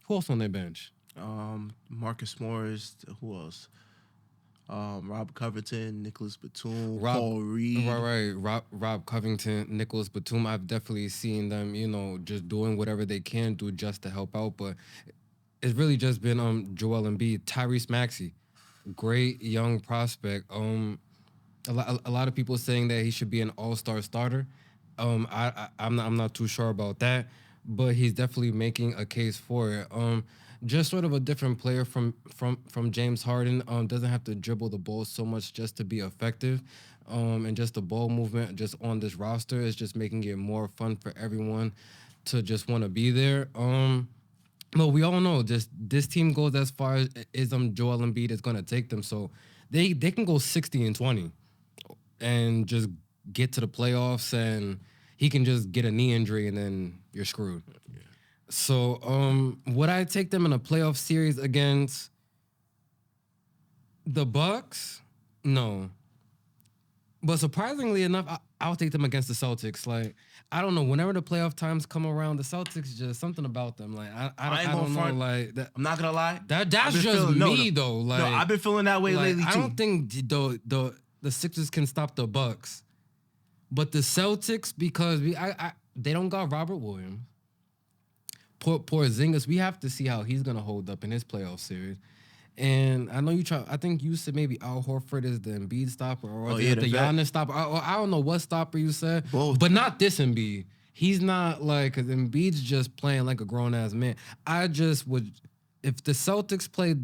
who else on their bench? Marcus Morris, who else? Rob Covington, Nicholas Batum, Paul Reed. Right. Rob Covington, Nicholas Batum. I've definitely seen them, you know, just doing whatever they can do just to help out. But it's really just been Joel Embiid, Tyrese Maxey, great young prospect. A lot of people saying that he should be an all-star starter. I'm not too sure about that, but he's definitely making a case for it. Just sort of a different player from James Harden. Doesn't have to dribble the ball so much just to be effective. And just the ball movement just on this roster is just making it more fun for everyone to just want to be there. But we all know just this team goes as far as Joel Embiid is going to take them. So they can go 60-20 and just get to the playoffs, and he can just get a knee injury and then you're screwed. Yeah. So would I take them in a playoff series against the Bucks? No. But surprisingly enough, I'll take them against the Celtics. Like, I don't know. Whenever the playoff times come around, the Celtics just something about them. Like, I ain't don't gonna know. front. Like that. I'm not gonna lie. That's I've been just feeling- me no, though. Like, no, I've been feeling that way like, lately I too. don't think the Sixers can stop the Bucks, but the Celtics, because they don't got Robert Williams. Poor Porzingis, we have to see how he's gonna hold up in his playoff series. And I know I think you said maybe Al Horford is the Embiid stopper or the the vet. Giannis stopper. I don't know what stopper you said, Both. but not this Embiid. He's not like, because Embiid's just playing like a grown ass man. I just would, if the Celtics played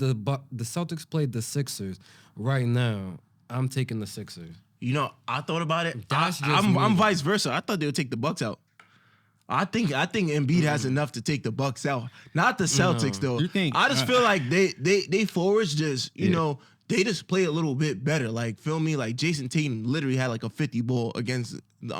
the Sixers right now, I'm taking the Sixers. You know, I thought about it. That's just I'm me. vice versa. I thought they would take the Bucks out. I think Embiid has enough to take the Bucks out. Not the Celtics though. You think- I just feel like they forwards just, you know, they just play a little bit better. Like, feel me? Like, Jason Tatum literally had like a 50 ball against the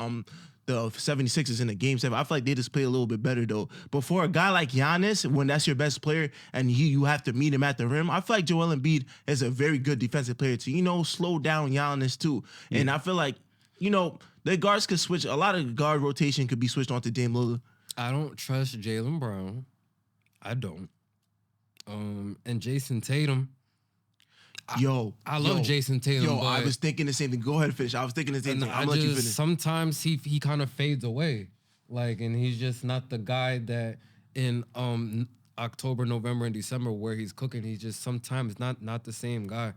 76ers in the game 7. I feel like they just play a little bit better though. But for a guy like Giannis, when that's your best player and you have to meet him at the rim, I feel like Joel Embiid is a very good defensive player to, you know, slow down Giannis too. And I feel like, you know, the guards could switch. A lot of guard rotation could be switched on to Dame Lillard. I don't trust Jaylen Brown. I don't. And Jason Tatum. I love Jason Tatum. I but was thinking the same thing. Go ahead, finish. I was thinking the same thing. I'm gonna let you finish. Sometimes he kind of fades away, like, and he's just not the guy that in October, November, and December where he's cooking. He's just sometimes not the same guy,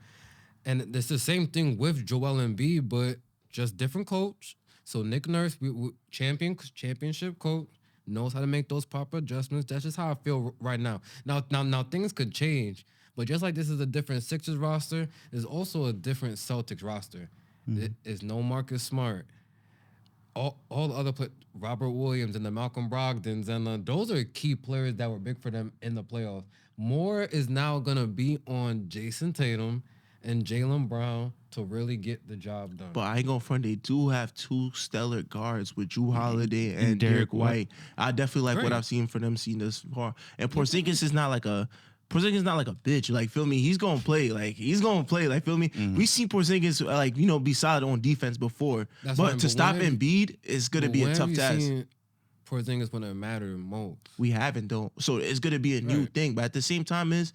and it's the same thing with Joel Embiid, but just different coach. So Nick Nurse, championship coach, knows how to make those proper adjustments. That's just how I feel right now. Now things could change. But just like this is a different Sixers roster, there's also a different Celtics roster. It's no Marcus Smart. All the other Robert Williams and the Malcolm Brogdons, and those are key players that were big for them in the playoffs. More is now going to be on Jason Tatum and Jaylen Brown to really get the job done. But I ain't gonna front. They do have two stellar guards with Drew Holiday and Derek White. I definitely like what I've seen for them seen this far. And Porzingis is not like a bitch. Like, feel me? He's gonna play. Like, feel me? We seen Porzingis like, you know, be solid on defense before. But to stop Embiid is gonna be a tough task. Porzingis when it mattered most. We haven't though. So it's gonna be a new thing. But at the same time is,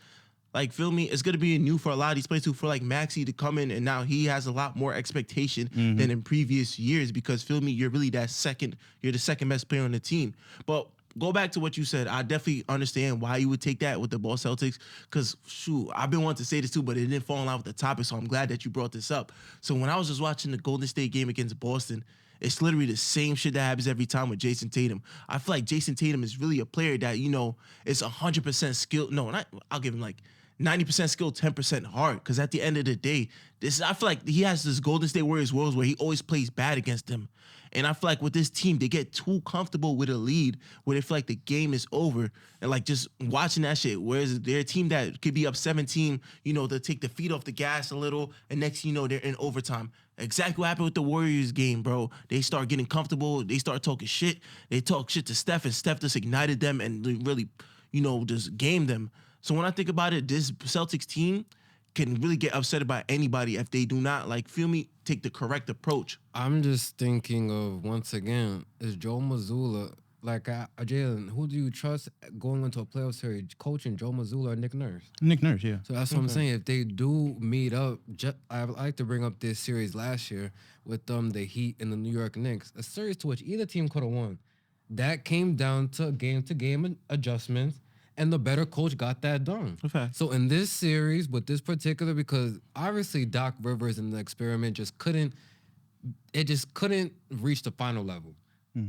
like, feel me? It's gonna be new for a lot of these players too. For like Maxey to come in and now he has a lot more expectation than in previous years because, feel me, you're really the second best player on the team. But go back to what you said. I definitely understand why you would take that with the Boston Celtics. Because, shoot, I've been wanting to say this too, but it didn't fall in line with the topic. So I'm glad that you brought this up. So when I was just watching the Golden State game against Boston, it's literally the same shit that happens every time with Jason Tatum. I feel like Jason Tatum is really a player that, you know, is 100% skilled. No, I'll give him like 90% skill, 10% heart. Because at the end of the day, I feel like he has this Golden State Warriors worlds where he always plays bad against them. And I feel like with this team, they get too comfortable with a lead where they feel like the game is over. And like just watching that shit, whereas they're a team that could be up 17, you know, they'll take the feet off the gas a little. And next, you know, they're in overtime. Exactly what happened with the Warriors game, bro. They start getting comfortable. They start talking shit. They talk shit to Steph, and Steph just ignited them and really, you know, just gamed them. So when I think about it, this Celtics team can really get upset about anybody if they do not, like, feel me, take the correct approach. I'm just thinking of, once again, is Joe Mazzulla, like, Jaylen, who do you trust going into a playoff series, coaching Joe Mazzulla or Nick Nurse? Nick Nurse, yeah. So that's what I'm saying. If they do meet up, I would like to bring up this series last year with the Heat and the New York Knicks, a series to which either team could have won. That came down to game adjustments, and the better coach got that done. Okay. So in this series, with this particular, because obviously Doc Rivers and the experiment just couldn't reach the final level.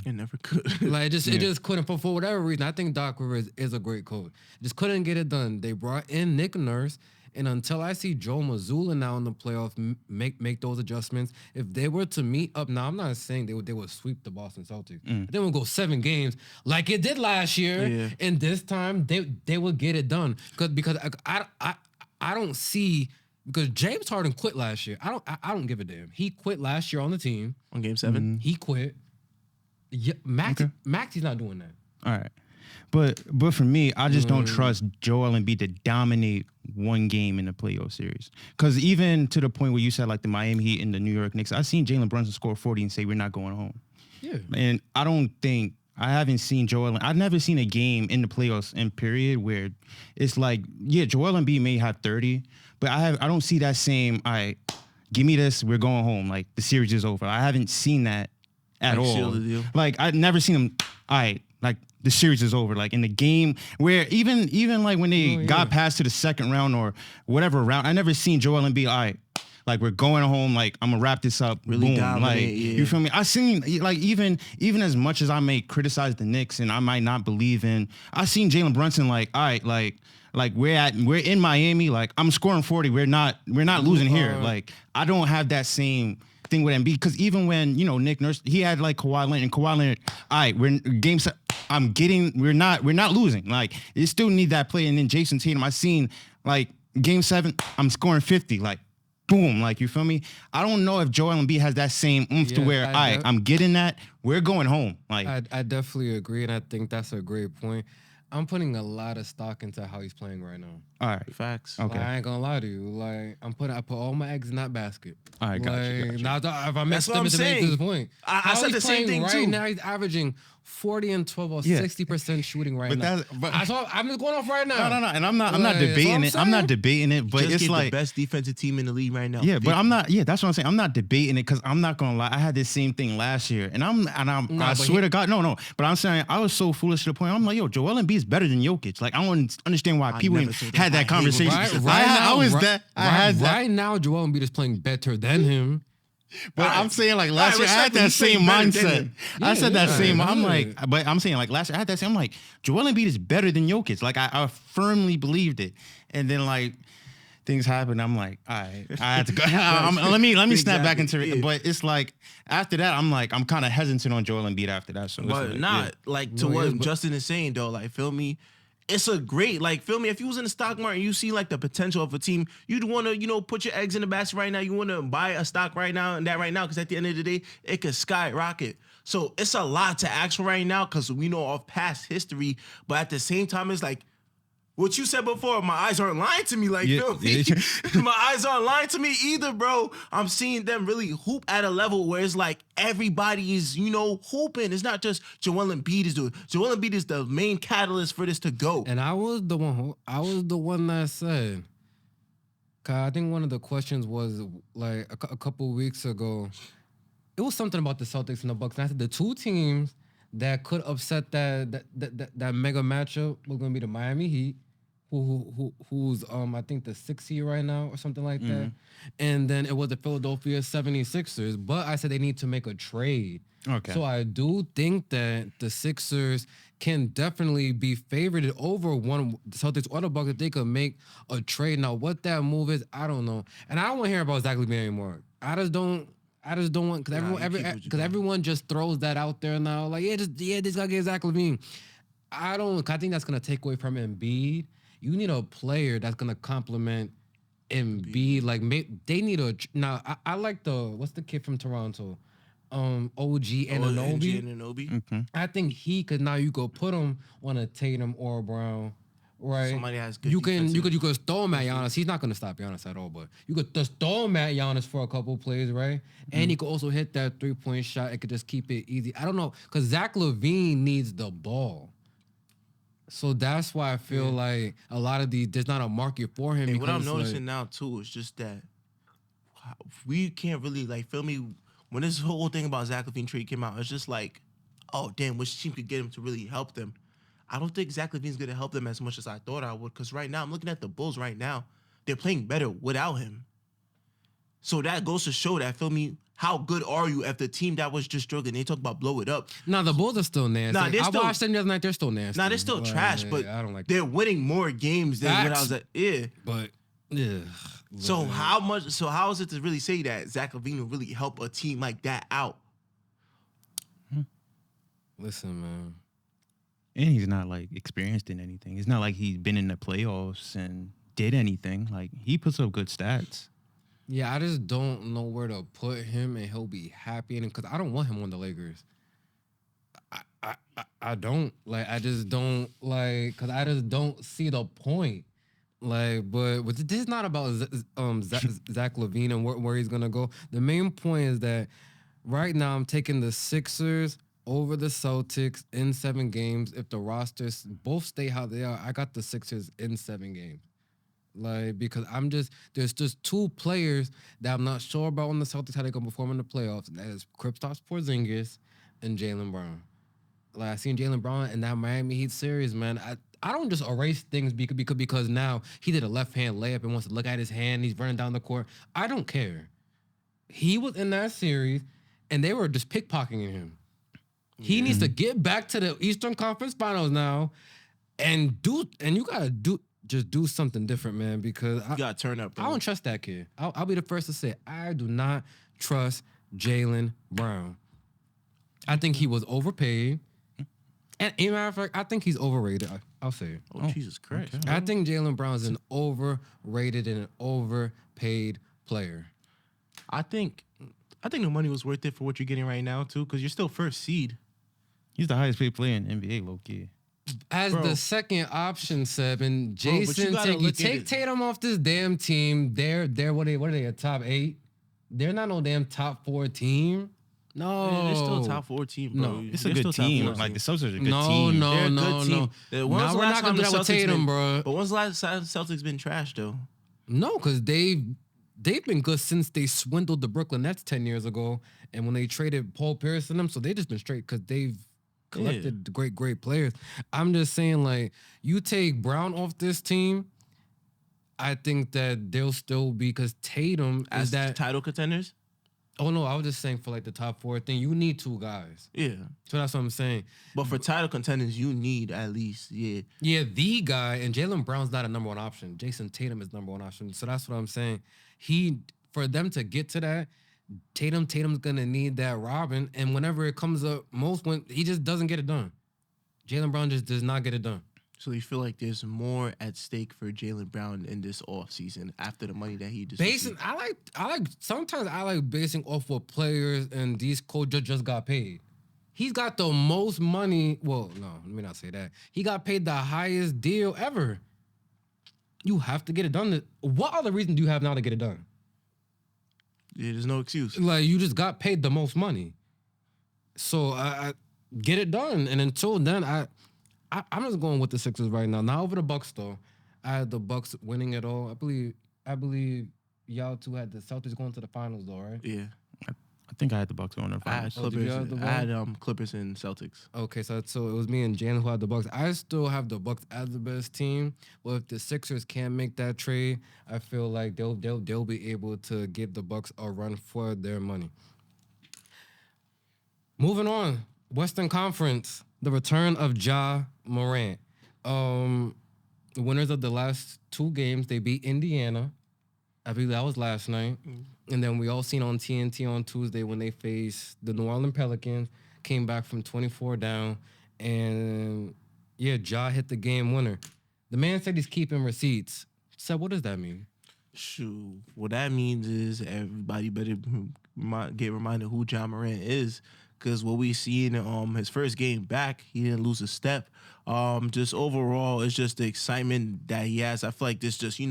It never could. Like, it just couldn't, for whatever reason. I think Doc Rivers is a great coach. Just couldn't get it done. They brought in Nick Nurse, and until I see Joe Mazzulla now in the playoffs make those adjustments, if they were to meet up, now I'm not saying they would sweep the Boston Celtics. They would go 7 games like it did last year, and this time they would get it done. Because I don't see, because James Harden quit last year. I don't give a damn. He quit last year on the team. On game 7? He quit. Yeah, Maxey's not doing that. All right. But for me, I just don't trust Joel Embiid to dominate one game in the playoff series. Because even to the point where you said like the Miami Heat and the New York Knicks, I've seen Jalen Brunson score 40 and say we're not going home. Yeah. And I haven't seen I've never seen a game in the playoffs in period where it's like, yeah, Joel Embiid may have 30, but I don't see that same, all right, give me this, we're going home. Like the series is over. I haven't seen that at Like, all. seal the deal. Like I've never seen him, all right, like the series is over. Like in the game where even like when they got past to the second round or whatever round, I never seen Joel Embiid, all right, like we're going home, like I'm gonna wrap this up. Really boom. dominate, Like yeah. you feel me? I seen like even as much as I may criticize the Knicks and I might not believe in, I seen Jalen Brunson like, all right, like we're in Miami, like I'm scoring 40. We're not losing here. Like I don't have that same thing with Embiid, because even when Nick Nurse, he had like Kawhi Leonard, all right, we're game set. We're not losing. Like you still need that play. And then Jason Tatum, I seen like game 7, I'm scoring 50. Like boom, like you feel me? I don't know if Joel Embiid has that same oomph to where I'm getting that. We're going home. Like I definitely agree, and I think that's a great point. I'm putting a lot of stock into how he's playing right now. all right, Facts. okay, Like, I ain't gonna lie to you. Like I put all my eggs in that basket. all right, got you. Now, if I messed what up I'm to saying. this point, I how said he's the same playing thing right too. now. He's averaging 40 and 12 or Yeah. 60% shooting right But now. I'm just going off right now. No, and I'm not Like, debating that's it. what I'm I'm not saying. debating it, but Just it's get like the best defensive team in the league right now. yeah, but I'm not. Yeah, that's what I'm saying. I'm not debating it because I'm not gonna lie. I had this same thing last year, and I swear to God, no. But I'm saying I was so foolish to the point. I'm like, yo, Joel Embiid is better than Jokic. Like I don't understand why people never even said that. had I that hate conversation. when people Right now, Joel Embiid is playing better than him. But I'm saying like last year I had respectfully, that he's same playing better than mindset. him. I said that same. I'm yeah. like, but I'm saying like last year I had that same. I'm like, Joel Embiid is better than Jokic. Like I firmly believed it, and then like things happened. I'm like, all right, I had to go. Let me snap back into it. Yeah. But it's like after that, I'm kind of hesitant on Joel Embiid after that. So it's But like, not yeah. like to No, what yeah, but- Justin is saying though. Like, feel me? It's a great, like, feel me? If you was in the stock market and you see like the potential of a team, you'd want to, put your eggs in the basket right now. You want to buy a stock right now and that right now, because at the end of the day, it could skyrocket. So it's a lot to ask for right now because we know of past history. But at the same time, it's like what you said before. My eyes aren't lying to me. Like, Yeah, feel me? yeah. My eyes aren't lying to me either, bro. I'm seeing them really hoop at a level where it's like everybody is, hooping. It's not just Joel Embiid is doing. Joel Embiid is the main catalyst for this to go. And I was the one that said, 'cause I think one of the questions was like a couple weeks ago. It was something about the Celtics and the Bucks. And I said the two teams that could upset that mega matchup was gonna be the Miami Heat, who's I think the 6th seed right now or something like that. And then it was the Philadelphia 76ers. But I said they need to make a trade. Okay. So I do think that the Sixers can definitely be favored over one the Celtics or the Bucks if they could make a trade. Now, what that move is, I don't know, and I don't want to hear about Zach LaVine anymore. I just don't want because everyone just throws that out there now. Like, this guy get Zach LaVine. I think that's gonna take away from Embiid. You need a player that's gonna complement Embiid. Like, they need a now. I like what's the kid from Toronto? OG Anunoby. I think he could now. You could put him on a Tatum or a Brown, right? Somebody has good You can defensive- throw him at Giannis. He's not gonna stop Giannis at all, but you could just throw him at Giannis for a couple plays, right? And he could also hit that 3-point shot. It could just keep it easy. I don't know, because Zach LaVine needs the ball. So that's why I feel like a lot of there's not a market for him. And what I'm because, like, noticing now too is just that we can't really, like, feel me, when this whole thing about Zach LaVine trade came out, it's just like, oh damn, which team could get him to really help them? I don't think Zach LaVine's gonna help them as much as I thought I would, because right now I'm looking at the Bulls right now. They're playing better without him. So that goes to show that, feel me, how good are you if the team that was just struggling? They talk about blow it up. Nah, the Bulls are still nasty. Nah, they're I still- watched them the other night. They're still nasty. Nah, they're still trash, but I don't like they're winning more games than when I Facts. was at. Yeah. But yeah. So how is it to really say that Zach LaVine will really help a team like that out? Listen, man. And he's not like experienced in anything. It's not like he's been in the playoffs and did anything. Like he puts up good stats. Yeah, I just don't know where to put him and he'll be happy in him because I don't want him on the Lakers. I don't like. I just don't like because I just don't see the point. Like, but this is not about Zach LaVine and where he's gonna go. The main point is that right now I'm taking the Sixers over the Celtics in 7 games. If the rosters both stay how they are, I got the Sixers in 7 games. Like, because there's just 2 players that I'm not sure about on the Celtics how they're gonna perform in the playoffs. And that is Kristaps Porzingis and Jaylen Brown. Like, I seen Jaylen Brown in that Miami Heat series, man. I don't just erase things because now he did a left-hand layup and wants to look at his hand. He's running down the court. I don't care. He was in that series, and they were just pickpocketing him. He needs to get back to the Eastern Conference Finals now, and you gotta do something different, man. Because You got to turn up, bro. I don't trust that kid. I'll be the first to say I do not trust Jaylen Brown. I think he was overpaid. And as a matter of fact, I think he's overrated. I'll say it. Oh, Jesus Christ. okay. I think Jaylen Brown's an overrated and an overpaid player. I think the money was worth it for what you're getting right now, too, because you're still first seed. He's the highest paid player in NBA, low key. As Bro. the second option, Seb, and Bro, but you Jason, gotta you look at take it. Tatum off this damn team. They're what are they, a top 8? They're not no damn top 4 team. No. Yeah, they're still a top 4 team, bro. No. It's They're a still good top team. 4 Like the team. Celtics are a good No, team. no. They're a good team. Now When's the we're last not gonna time do the that with Celtics Tatum, been, bro. But when's the last time the Celtics been trash, though? No, because they've been good since they swindled the Brooklyn Nets 10 years ago, and when they traded Paul Pierce and them, so they just been straight because they've collected great players. I'm just saying, like, you take Brown off this team, I think that they'll still be because Tatum As is that. title contenders? Oh no, I was just saying for like the top 4 thing, you need 2 guys. Yeah. So that's what I'm saying. But for title contenders, you need at least, Yeah, the guy, and Jaylen Brown's not a number 1 option. Jason Tatum is number 1 option. So that's what I'm saying. For them to get to that, Tatum's gonna need that Robin, and whenever it comes up, when he just doesn't get it done. Jaylen Brown just does not get it done. So you feel like there's more at stake for Jaylen Brown in this offseason after the money that he just received? Sometimes I like basing off what players and these coaches just got paid. He's got the most money. Well, no, let me not say that. He got paid the highest deal ever. You have to get it done. What other reason do you have now to get it done? Yeah, there's no excuse. Like, you just got paid the most money. So I get it done. And until then, I'm just going with the Sixers right now. Not over the Bucks though. I had the Bucks winning it all. I believe y'all 2 had the Celtics going to the finals though, right? Yeah. I think I had the Bucks going to the I had finals. did you Clippers. have the I had Clippers and Celtics. Okay, so it was me and Jalen who had the Bucks. I still have the Bucks as the best team. Well, if the Sixers can't make that trade, I feel like they'll be able to give the Bucks a run for their money. Moving on, Western Conference, the return of Ja Morant. The winners of the last 2 games, they beat Indiana. I believe that was last night. And then we all seen on TNT on Tuesday when they faced the New Orleans Pelicans, came back from 24 down. And yeah, Ja hit the game winner. The man said he's keeping receipts. So what does that mean? Shoot. What that means is everybody better get reminded who Ja Morant is. Because what we see in his first game back, he didn't lose a step. Just overall, it's just the excitement that he has. I feel like this just,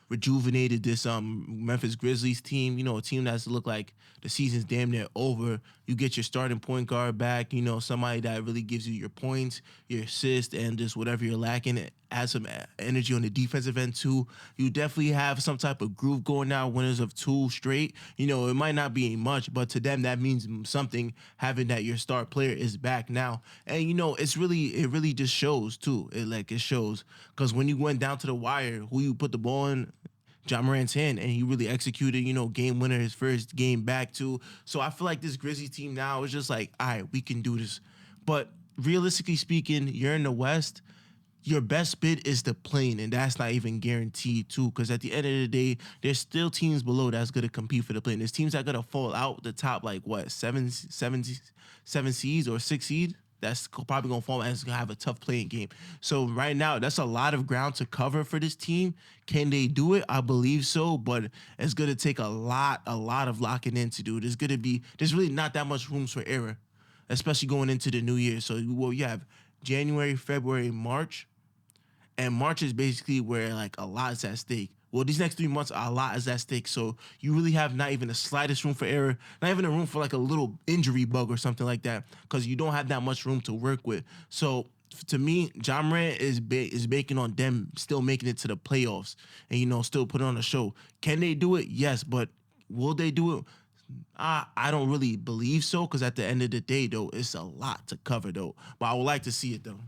rejuvenated this Memphis Grizzlies team. A team that's looked like the season's damn near over. You get your starting point guard back, somebody that really gives you your points, your assists, and just whatever you're lacking. Add some energy on the defensive end, too. You definitely have some type of groove going now, winners of 2 straight. It might not be much, but to them, that means something, having that your star player is back now. And, it really just shows, too. It shows. Because when you went down to the wire, who you put the ball in, Ja Morant's hand, and he really executed, game winner, his first game back, too. So I feel like this Grizzlies team now is just like, all right, we can do this. But realistically speaking, you're in the West. Your best bid is the plane, and that's not even guaranteed, too, because at the end of the day, there's still teams below that's going to compete for the plane. There's teams that are going to fall out the top, like, what, 7 seeds or 6 seed? That's probably going to fall and it's going to have a tough playing game. So right now, that's a lot of ground to cover for this team. Can they do it? I believe so, but it's going to take a lot of locking in to do it. There's really not that much room for error. especially going into the new year. So, you have January, February, March. And March is basically where like a lot is at stake. Well, these next 3 months, a lot is at stake. So you really have not even the slightest room for error, not even a room for like a little injury bug or something like that, because you don't have that much room to work with. So to me, Ja Morant is banking on them still making it to the playoffs and, still putting on a show. Can they do it? Yes, but will they do it? I don't really believe so, because at the end of the day, though, it's a lot to cover, though. But I would like to see it, though.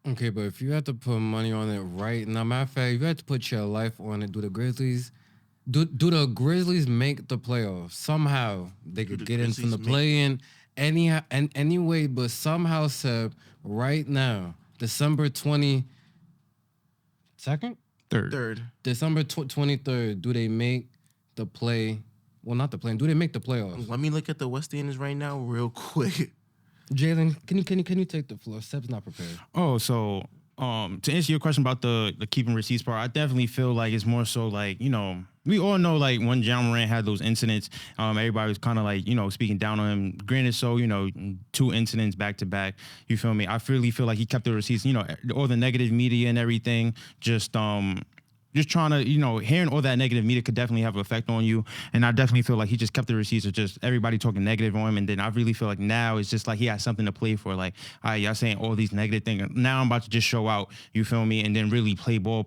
Okay, but if you had to put money on it right now, matter of fact, if you had to put your life on it, do the Grizzlies make the playoffs? Somehow they could get in from the play-in anyway, but somehow, Seb, right now, December 22nd? Third. December 23rd, do they make the play? Well, not the play. Do they make the playoffs? Let me look at the West standings right now real quick. Jaylen, can you take the floor? Seb's not prepared. Oh, so to answer your question about the keeping receipts part, I definitely feel like it's more so like, we all know like when Ja Morant had those incidents, everybody was kind of like, speaking down on him. Granted, so, 2 incidents back to back, you feel me? I really feel like he kept the receipts, all the negative media and everything, just trying to, hearing all that negative media could definitely have an effect on you. And I definitely feel like he just kept the receipts of just everybody talking negative on him. And then I really feel like now it's just like he has something to play for. Like, all right, y'all saying all these negative things. Now I'm about to just show out, you feel me? And then really play ball,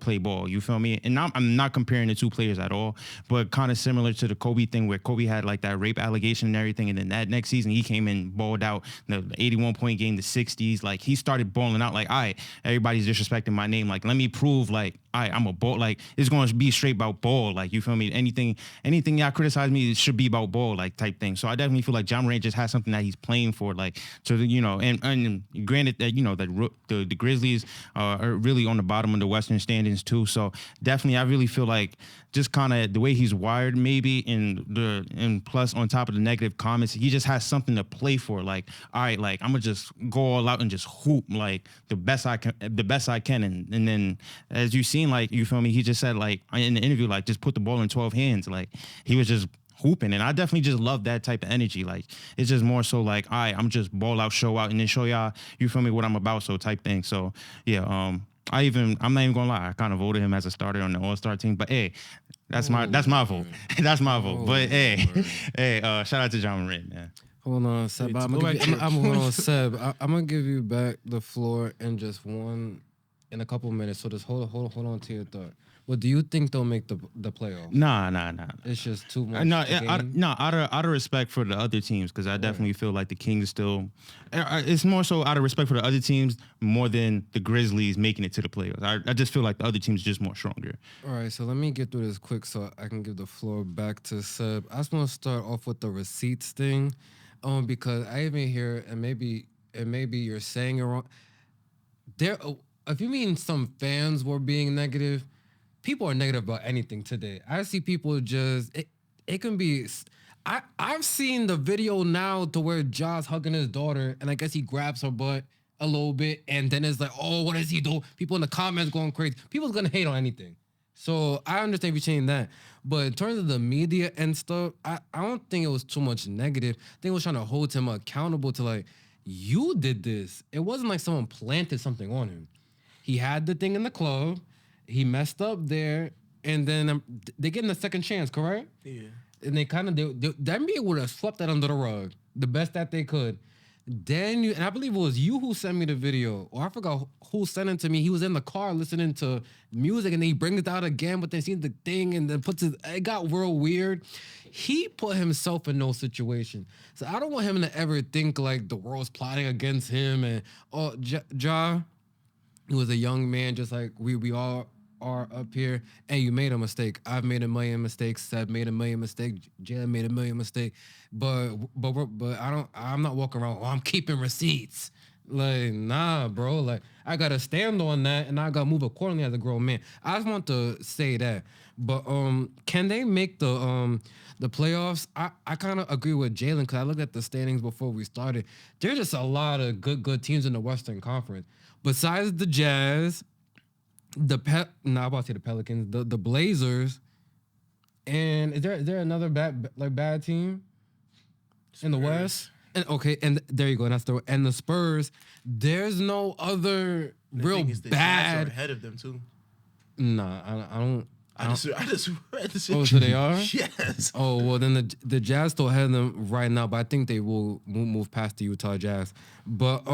you feel me? And I'm not comparing the 2 players at all, but kind of similar to the Kobe thing where Kobe had like that rape allegation and everything. And then that next season, he came in, balled out, the 81-point game, the 60s. Like, he started balling out like, all right, everybody's disrespecting my name. Like, let me prove like, all right, I'm a ball. Like, it's going to be straight about ball. Like, you feel me? Anything y'all criticize me, it should be about ball, like, type thing. So I definitely feel like Ja Morant just has something that he's playing for, like, so, and granted that, that the Grizzlies are really on the bottom of the Western standings too. So definitely, I really feel like just kind of the way he's wired, maybe, and plus on top of the negative comments, he just has something to play for. Like, all right, like, I'm gonna just go all out and just hoop like the best I can, and then as you seen, like, you feel me, he just said like in the interview, like, just put the ball in 12 hands. Like, he was just hooping, and I definitely just love that type of energy. Like, it's just more so like, all right, I'm just ball out, show out, and then show y'all, you feel me, what I'm about, so type thing. So yeah, I'm not even gonna lie, I kind of voted him as a starter on the All-Star team, but hey, that's my vote. That's my vote. But hey, shout out to Ja Morant, man. Hold on, Seb. I'm gonna give you back the floor in a couple minutes. So just hold on to your thought. Well, do you think they'll make the playoffs? Nah. It's just too much. Out of respect for the other teams, because I definitely feel like the Kings still. It's more so out of respect for the other teams more than the Grizzlies making it to the playoffs. I just feel like the other teams are just more stronger. All right, so let me get through this quick so I can give the floor back to Seb. I just want to start off with the receipts thing, because I even hear, and maybe you're saying it wrong. If you mean some fans were being negative. People are negative about anything today. I see people just, it can be, I've seen the video now to where Ja's hugging his daughter, and I guess he grabs her butt a little bit, and then it's like, oh, what does he do? People in the comments going crazy. People's gonna hate on anything. So I understand if you're saying that. But in terms of the media and stuff, I don't think it was too much negative. I think it was trying to hold him accountable to like, you did this. It wasn't like someone planted something on him. He had the thing in the club. He messed up there, and then they get him a second chance, correct? Yeah. And they kind of, the NBA would have swept that under the rug, the best that they could. Then and I believe it was you who sent me the video, or I forgot who sent it to me. He was in the car listening to music, and then he brings it out again, but then sees the thing, and then it got real weird. He put himself in no situation. So I don't want him to ever think like the world's plotting against him, and Ja, he was a young man just like we all are up here, and you made a mistake. I've made a million mistakes. Seb made a million mistakes. Jaylen made a million mistakes. But I'm not walking around. Oh, I'm keeping receipts. Like, nah, bro. Like, I gotta stand on that, and I gotta move accordingly as a grown man. I just want to say that. But can they make the playoffs? I kind of agree with Jaylen, because I looked at the standings before we started. There's just a lot of good teams in the Western Conference. Besides the Jazz, I'm about to say the Pelicans, the Blazers, and is there another bad team in the West? and there you go. And that's the Spurs. There's no other The real thing is the Jazz bad. are ahead of them too. Nah, I don't. I just read this. Oh, so they are? Yes. Oh well, then the Jazz still have them right now, but I think they will move past the Utah Jazz. But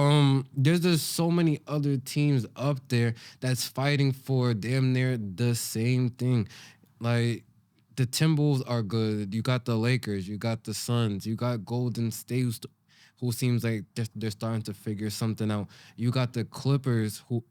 there's just so many other teams up there that's fighting for damn near the same thing. Like the Timberwolves are good. You got the Lakers. You got the Suns. You got Golden State, who seems like they're starting to figure something out. You got the Clippers, who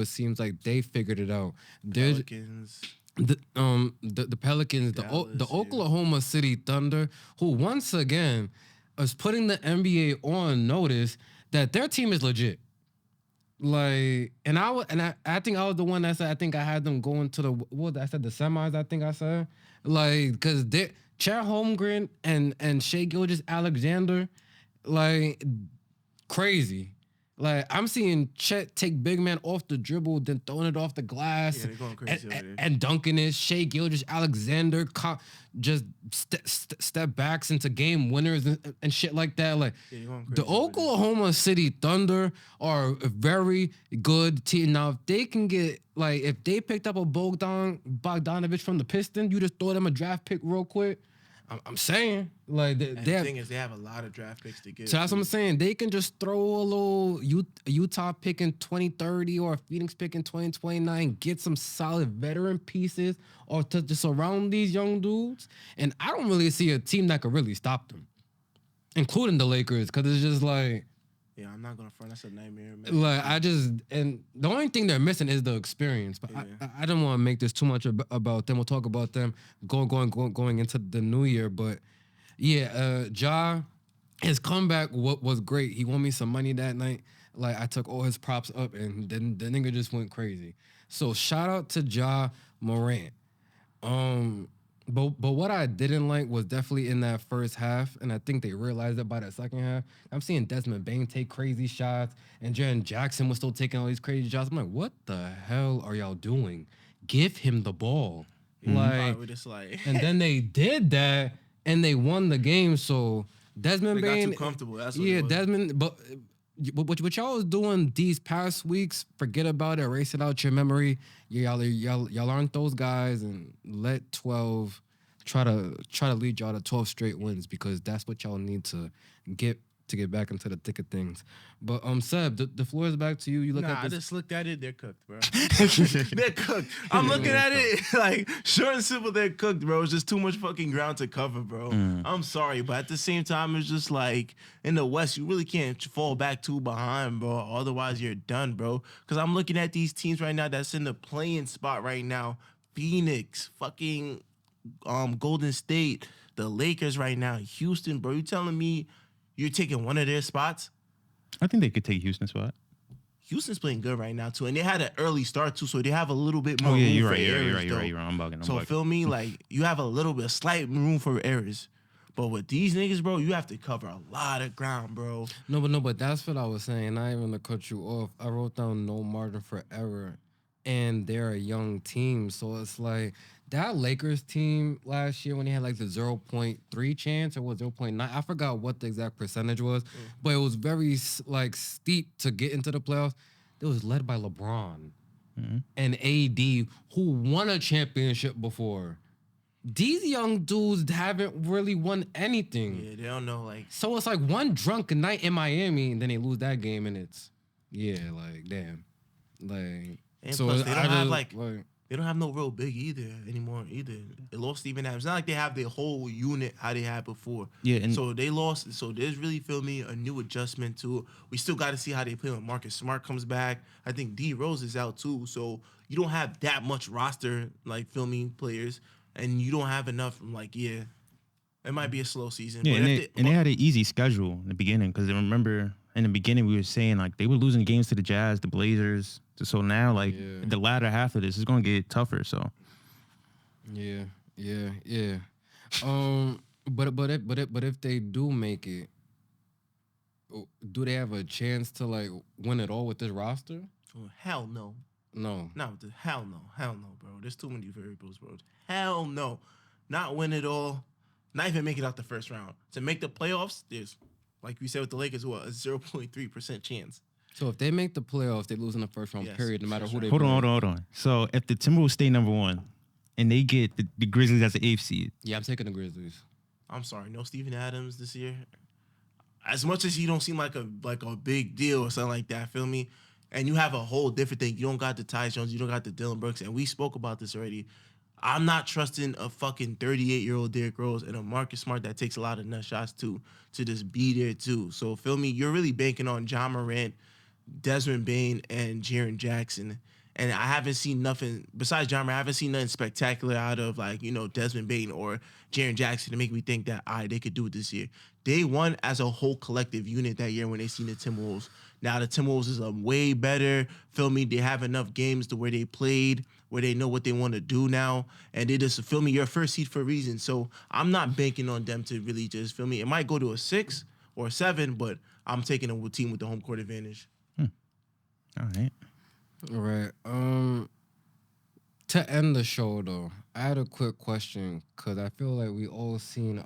it seems like they figured it out. There's Pelicans. the Pelicans, the Dallas, Oklahoma City Thunder, who once again is putting the NBA on notice that their team is legit. Like, I think I was the one that said I think I had them going to I said the semis. I think I said like because they Chet Holmgren and Shea Gilgeous-Alexander, like crazy. Like, I'm seeing Chet take big man off the dribble, then throwing it off the glass. Yeah, they're going crazy over there. And dunking it. Shea Gilgeous-Alexander just step backs into game winners and shit like that. Like, Yeah, you're going crazy the over there. Oklahoma City Thunder are a very good team. Now, if they can get, like, if they picked up a Bogdanovich from the Pistons, you just throw them a draft pick real quick. I'm saying, like, And the thing is, they have a lot of draft picks to get. so that's what I'm saying. They can just throw a little Utah pick in 2030 or a Phoenix pick in 2029, get some solid veteran pieces or to just surround these young dudes. And I don't really see a team that could really stop them, including the Lakers, because it's just like, Yeah, I'm not gonna front. That's a nightmare, man. and the only thing they're missing is the experience. But Yeah. I don't want to make this too much about them. We'll talk about them going into the new year. But yeah, Ja, his comeback was great. He won me some money that night. Like, I took all his props up, and then the nigga just went crazy. So shout out to Ja Morant. But what I didn't like was definitely in that first half, and I think they realized it by the second half. I'm seeing Desmond Bane take crazy shots, and Jaren Jackson was still taking all these crazy shots. I'm like, what the hell are y'all doing? Give him the ball. Like, We're just like, and then they did that, and they won the game. So Desmond they got Bane, too comfortable. That's what yeah, it was. Desmond, but what y'all was doing these past weeks, forget about it, erase it out your memory. Y'all aren't those guys, and let 12 try to lead y'all to 12 straight wins, because that's what y'all need to get back into the thick of things. But Seb, the floor is back to you. You look Nah, at I this. just looked at it. They're cooked, bro. They're cooked. I'm looking at it like short and simple. They're cooked, bro. It's just too much fucking ground to cover, bro. I'm sorry, but at the same time, it's just like in the West, you really can't fall back too behind, bro. Otherwise, you're done, bro. Because I'm looking at these teams right now that's in the playing spot right now. Phoenix, fucking Golden State, the Lakers right now, Houston, bro. You telling me you're taking one of their spots? I think they could take Houston's spot. Houston's playing good right now too, and they had an early start too, so they have a little bit more. Oh yeah, room you're for right. You're errors, right. though. You're right. I'm bugging. So feel me, like you have a little bit, slight room for errors, but with these niggas, bro, you have to cover a lot of ground, bro. No, but that's what I was saying. Not even to cut you off. I wrote down no margin for error, and they're a young team, so it's like that Lakers team last year when they had like the 0.3 chance or was 0.9. I forgot what the exact percentage was, but it was very like steep to get into the playoffs. It was led by LeBron and AD, who won a championship before. These young dudes haven't really won anything. Yeah, they don't know, like, So it's like one drunken night in Miami, and then they lose that game, and it's like damn, like. and So plus they don't I have just, like they don't have no real big anymore. They lost Steven Adams. It's not like they have their whole unit how they had before. Yeah, and So they lost. So there's really, feel me, a new adjustment to it. We still got to see how they play when Marcus Smart comes back. I think D Rose is out too. So you don't have that much roster, like, feel me, players, and you don't have enough. Like, yeah, it might be a slow season. yeah, but and they had an easy schedule in the beginning, because I remember in the beginning we were saying like they were losing games to the Jazz, the Blazers. So now like the latter half of this is going to get tougher. So Yeah. But if they do make it, do they have a chance to like win it all with this roster? Oh, hell no. No. Hell no, bro. There's too many variables, bro. Hell no. Not win it all. Not even make it out the first round. To make the playoffs, there's Like we said with the Lakers, what, a 0.3% chance. So if they make the playoffs, they lose in the first round. Yes, Period. No matter that's who right. they. Hold play. on. So if the Timberwolves stay number 1 and they get the Grizzlies as the 8th seed, Yeah, I'm taking the Grizzlies. I'm sorry, no Steven Adams this year. As much as he don't seem like a big deal or something like that, feel me? And you have a whole different thing. You don't got the Tyus Jones, you don't got the Dylan Brooks, and we spoke about this already. I'm not trusting a fucking 38-year-old Derrick Rose and a Marcus Smart that takes a lot of nut shots to just be there too. So feel me? You're really banking on John Morant, Desmond Bane, and Jaren Jackson. And I haven't seen nothing besides John Morant. I haven't seen nothing spectacular out of Desmond Bane or Jaren Jackson to make me think that they could do it this year. They won as a whole collective unit that year when they seen the Timberwolves. Now the Timberwolves is a way better. Feel me? They have enough games to where they played, where they know what they want to do now, and they just feel me. You're first seed for a reason. So I'm not banking on them to really just feel me. It might go to a 6 or a 7, but I'm taking a team with the home court advantage. All right. All right. To end the show though, I had a quick question because I feel like we all seen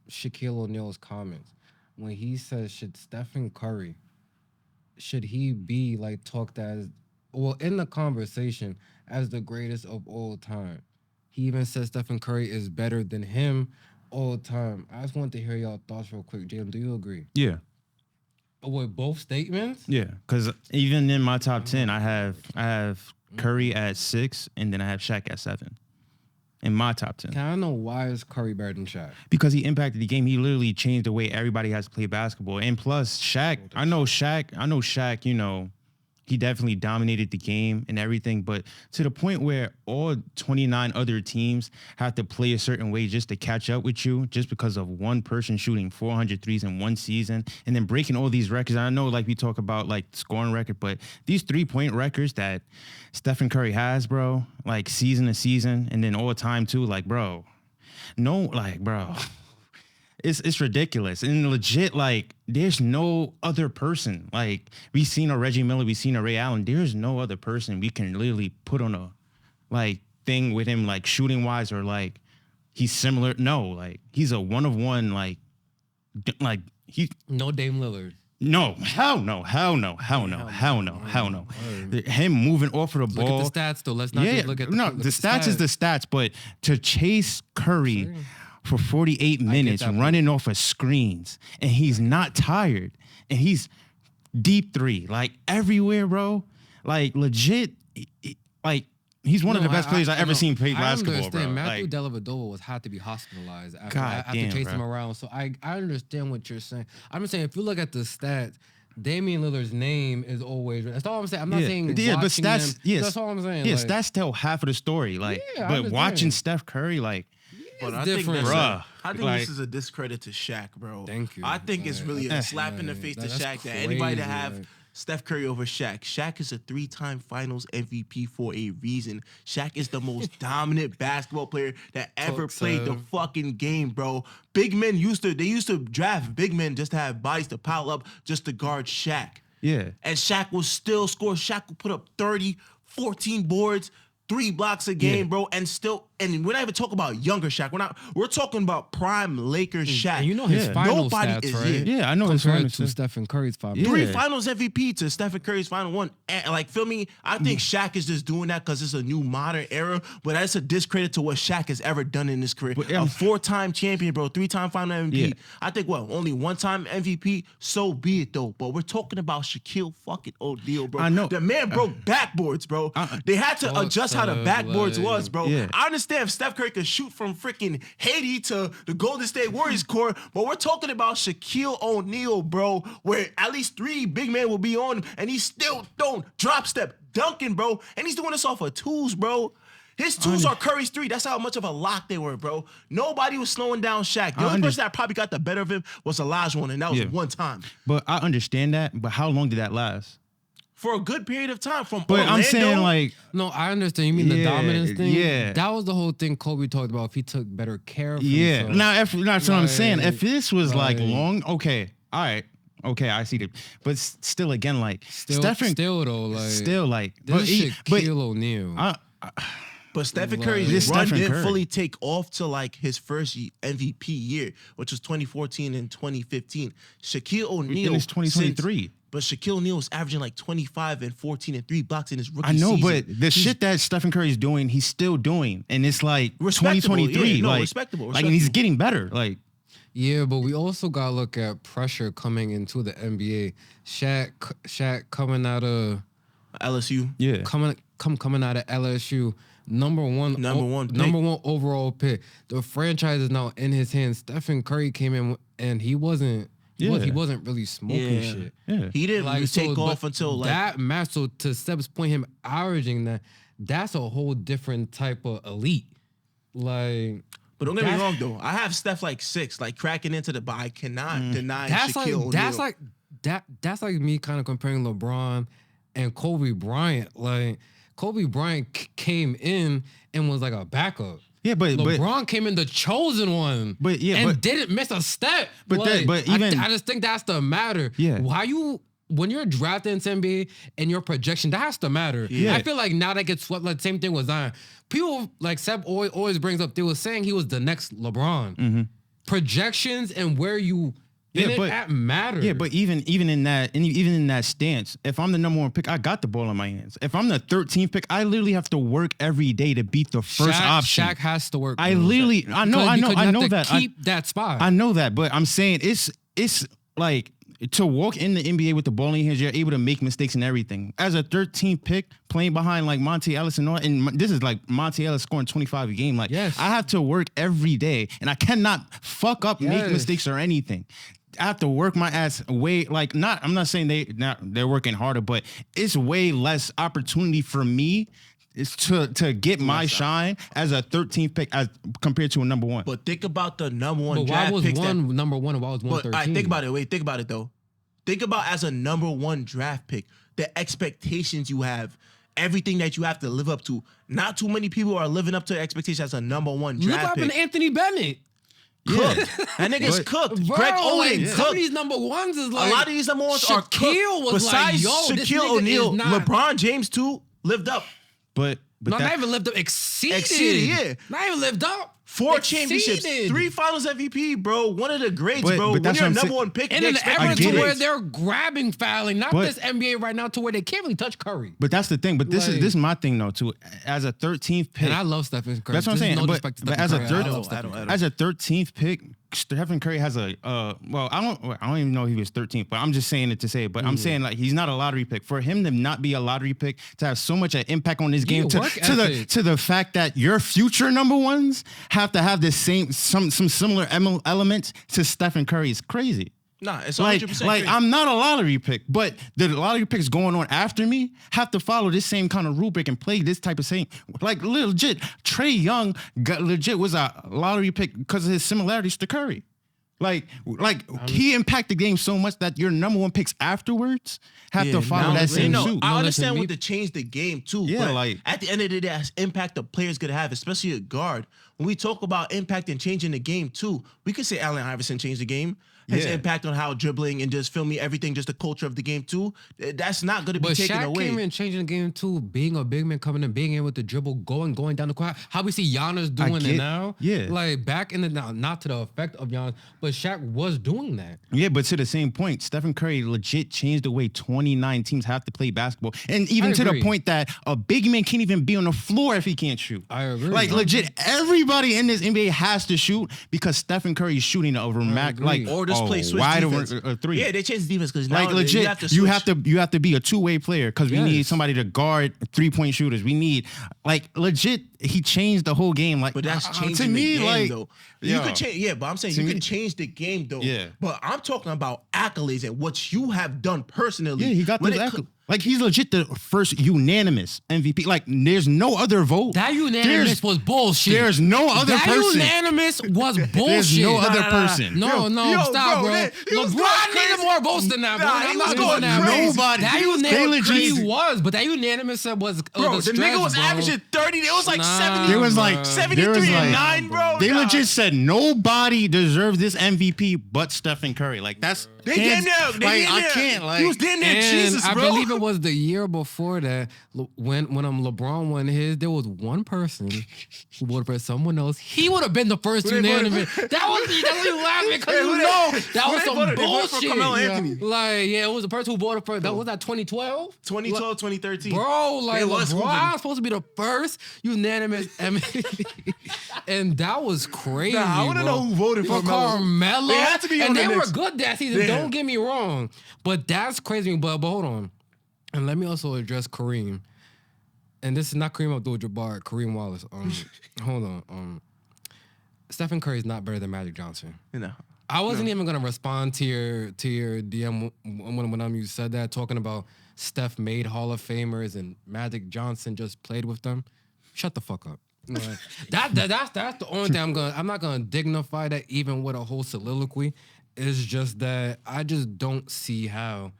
Shaquille O'Neal's comments when he says, should Stephen Curry, should he be like talked as, well, in the conversation as the greatest of all time? He even says Stephen Curry is better than him all time. I just want to hear y'all thoughts real quick. Jaylen, do you agree? Yeah. With both statements? Yeah, because even in my top 10, I have Curry at 6, and then I have Shaq at 7 in my top 10. Can I know why is Curry better than Shaq? Because he impacted the game. He literally changed the way everybody has to play basketball. And plus, Shaq, I know Shaq, you know, he definitely dominated the game and everything, but to the point where all 29 other teams have to play a certain way just to catch up with you just because of one person shooting 400 threes in one season and then breaking all these records. I know, like, we talk about, like, scoring record, but these 3-point records that Stephen Curry has, bro, like, season to season and then all time, too, like, bro, It's ridiculous. And legit, like, there's no other person. Like, we seen a Reggie Miller, we seen a Ray Allen. There's no other person we can literally put on a, like, thing with him, like, shooting-wise or, like, he's similar. No, like, he's a one-of-one, like, he... No Dame Lillard. No, hell no. Him moving off of the ball. Look at the stats, though. Let's not just look at the stats is the stats, but to chase Curry for 48 minutes running off of screens, and he's not tired, and he's deep three, like, everywhere, bro. Like, legit, like, he's one of the best players I've ever seen play basketball, bro. Matthew Like, Dellavedova had to be hospitalized after damn, chasing bro. him around. So I understand what you're saying. I'm just saying, if you look at the stats, Damian Lillard's name is always. That's all I'm saying. I'm not saying. But stats. Them, yes, that's all I'm saying. Yeah, like, stats tell half of the story. Like, but watching Steph Curry, like. But I different, think, bruh. I think Like, this is a discredit to Shaq, bro. Thank you. I think it's really a slap in the face to that's Shaq that anybody that crazy, have like- Steph Curry over Shaq. Shaq is a 3-time Finals MVP for a reason. Shaq is the most dominant basketball player that ever played the fucking game, bro. Big men used to draft big men just to have bodies to pile up just to guard Shaq. Yeah. And Shaq will still score. Shaq will put up 30, 14 boards, 3 blocks a game, bro, and we're not even talking about younger Shaq. We're talking about prime Lakers Shaq. And you know his final Nobody stats, is right? here. Yeah, I know his Compared final to stats. Stephen Curry's final. Yeah. 3 Finals MVP to Stephen Curry's final 1. And, like, feel me? I think Shaq is just doing that because it's a new modern era, but that's a discredit to what Shaq has ever done in his career. But, A 4-time champion, bro, 3-time final MVP. Yeah. I think, only 1-time MVP? So be it, though. But we're talking about Shaquille fucking O'Neal, bro. I know. The man broke backboards, bro. They had to adjust how the backboards was, bro. Yeah. I understand if Steph Curry could shoot from freaking Haiti to the Golden State Warriors court, but we're talking about Shaquille O'Neal, bro, where at least 3 big men will be on him, and he's still throwing drop step, dunking, bro, and he's doing this off of twos, bro. His twos are Curry's 3. That's how much of a lock they were, bro. Nobody was slowing down Shaq. The only person that probably got the better of him was Olajuwon, and that was one time. But I understand that, but how long did that last? For a good period of time. From But Orlando, I'm saying, like, No, I understand. You mean the Yeah, dominance thing? yeah. That was the whole thing Kobe talked about. If he took better care of yeah. himself. Now, that's what I'm saying. If this was like Like- long, okay, all right, okay, I see that. But still, again, like, Still, Stephen, still though, like still, like, this is Shaquille O'Neal. But Stephen Like, Curry's It's run Stephen didn't Curry. fully take off to like his first MVP year, which was 2014 and 2015. Shaquille O'Neal. It's 2023. But Shaquille O'Neal was averaging like 25 and 14 and 3 blocks in his rookie I know, season. but the shit that Stephen Curry's doing, he's still doing, and it's like Respectable, 2023. yeah, no, like, respectable, Like, and he's respectable. getting better. Like, Yeah, but we also gotta look at pressure coming into the NBA. Shaq coming out of LSU. yeah. coming out of LSU, number one overall pick. The franchise is now in his hands. Stephen Curry came in and he wasn't really smoking shit. Yeah. He didn't really take but off until like that match. So to Seb's point, him averaging that's a whole different type of elite. Like, But don't get me wrong though. I have Steph like 6, like cracking into the, but I cannot deny Shaquille O'Neal. That's like me kind of comparing LeBron and Kobe Bryant. Like, Kobe Bryant came in and was like a backup. Yeah, but LeBron came in the chosen one. But yeah, and but- didn't miss a step. But Like, but even- I just think that's the matter. Yeah. When you're drafted into NBA and your projection, that has to matter. Yeah. I feel like now that gets swept, like same thing with Zion. People like Seb always brings up, they were saying he was the next LeBron. Mm-hmm. Projections and where you that matter. Yeah, but even in that stance, if I'm the number 1 pick, I got the ball in my hands. If I'm the 13th pick, I literally have to work every day to beat the first option. Shaq has to work. I bro. literally, I know that. Keep that spot. I know that, but I'm saying it's like to walk in the NBA with the ball in your hands, you're able to make mistakes and everything. As a 13th pick, playing behind like Monty Ellis and all, and this is like Monty Ellis scoring 25 a game. Like, Yes. I have to work every day, and I cannot fuck up, make Yes. mistakes or anything. I have to work my ass way, like, I'm not saying they're working harder, but it's way less opportunity for me is to get my shine as a 13th pick as compared to a number 1. But think about the number 1 But why draft was picks one number 1 and why was 113? But think about it. Wait, think about it though. Think about as a number 1 draft pick, the expectations you have, everything that you have to live up to. Not too many people are living up to expectations as a number 1 Look draft up in pick. Anthony Bennett. Cooked. That nigga's cooked. Bro, Greg like, Oden some of cooked. these number 1s is like A lot of these number 1s are cooked. Shaquille was Besides like, yo, this Shaquille nigga O'Neal, is not. LeBron James too lived up. but Not that, even lived up. Exceeded. Yeah. Not even lived up. 4 Exceeded. championships, 3 Finals MVP, bro. One of the greats, But bro. When that's you're a what I'm number saying. 1 pick, And they in the expect era you to to get where win. they're grabbing, fouling, not But- this NBA right now to where they can't really touch Curry. But that's the thing. But this Like- is my thing though too. As a 13th pick, And I love Stephen Curry. that's what I'm This is saying. No but disrespect to but Stephen as a Curry. third, I love Stephen Curry. as a 13th pick, Stephen Curry has a well, I don't even know if he was 13th, but I'm just saying it to say it. But I'm saying like he's not a lottery pick. For him to not be a lottery pick, to have so much an impact on this game, work ethic. to the fact that your future number 1s have to have the same some similar elements to Stephen Curry is crazy. Nah, it's Like, 100% like crazy. I'm not a lottery pick, but the lottery picks going on after me have to follow this same kind of rubric and play this type of same. Like legit, Trey Young was a lottery pick because of his similarities to Curry. Like he impacted the game so much that your number 1 picks afterwards have to follow that same suit. I No, understand listen, what to change the game too. Yeah, but like- at the end of the day, that's impact the player's gonna have, especially a guard. When we talk about impact and changing the game too, we could say Allen Iverson changed the game. His Yeah. impact on how dribbling and just filming everything, just the culture of the game too. That's not gonna be But taken Shaq away. came in changing the game too, being a big man coming in, being able to dribble, going down the court. How we see Giannis doing get- it now. yeah. Like back in the not to the effect of Giannis, but Shaq was doing that. Yeah, but to the same point, Stephen Curry legit changed the way 29 teams have to play basketball. And even I to the agree. point that a big man can't even be on the floor if he can't shoot. I agree. Like legit, everybody in this NBA has to shoot because Stephen Curry is shooting over agree. like Or just play switch wide defense. a 3. Yeah, they changed the defense because now Like legit, you you have to be a 2-way player because we Yes. need somebody to guard 3-point shooters. We need like legit. He changed the whole game. Like, But that's changing to me, the game, like, though. You yo, could change, yeah. But I'm saying to you me- can change the game, though. Yeah. But I'm talking about accolades and what you have done personally. Yeah, he got When those it accolades. Like he's legit the first unanimous MVP. Like there's no other vote. That unanimous was bullshit. There's no other that person. unanimous was bullshit. There's no other nah, nah. person. No, Yo, stop, bro. man, he was LeBron going needed crazy. more votes than that, bro. Nah, I'm he not was doing going that, crazy. bro. Nobody. That He was unanimous going he crazy. was, but that unanimous was Bro, a the stretch, nigga was bro. averaging 30. It was like Nah, 70. There was bro. like 73 and 9, bro. They Nah. legit said nobody deserves this MVP but Stephen Curry. Like that's They damn near. I can't. Like, he was damn near And Jesus, I bro. believe it was the year before that when LeBron won his. There was one person who voted for someone else. He would have been the first Who they voted unanimous. for? That was you laughing because Hey, you who they- know that who was they some voted? They voted for bullshit. Carmelo Anthony. Like it was the person who voted for. That was that 2012. 2012, 2013. Bro, like They was LeBron hooping. was supposed to be the first unanimous MVP, and that was crazy. Nah, I want to bro. know who voted for Carmelo. They had to be on and the they were Knicks. good that season. Yeah. Don't get me wrong, but that's crazy. But hold on, and let me also address Kareem. And this is not Kareem Abdul-Jabbar, Kareem Wallace. Hold on. Stephen Curry is not better than Magic Johnson. You know. I wasn't even gonna respond to your DM when you said that, talking about Steph made Hall of Famers and Magic Johnson just played with them. Shut the fuck up. Like, that's the only thing I'm not gonna dignify that even with a whole soliloquy. It's just that I just don't see how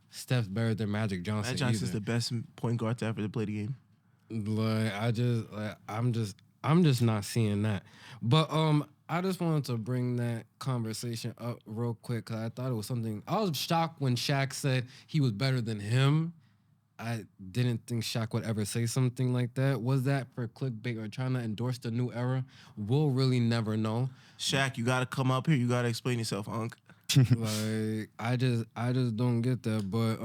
Steph's better than Magic Johnson. Matt Johnson's either. the best point guard to ever play the game. Like I'm just not seeing that. But I just wanted to bring that conversation up real quick because I thought it was something. I was shocked when Shaq said he was better than him. I didn't think Shaq would ever say something like that. Was that for clickbait or trying to endorse the new era? We'll really never know. Shaq, you gotta come up here. You gotta explain yourself, Unc. Like I just don't get that. But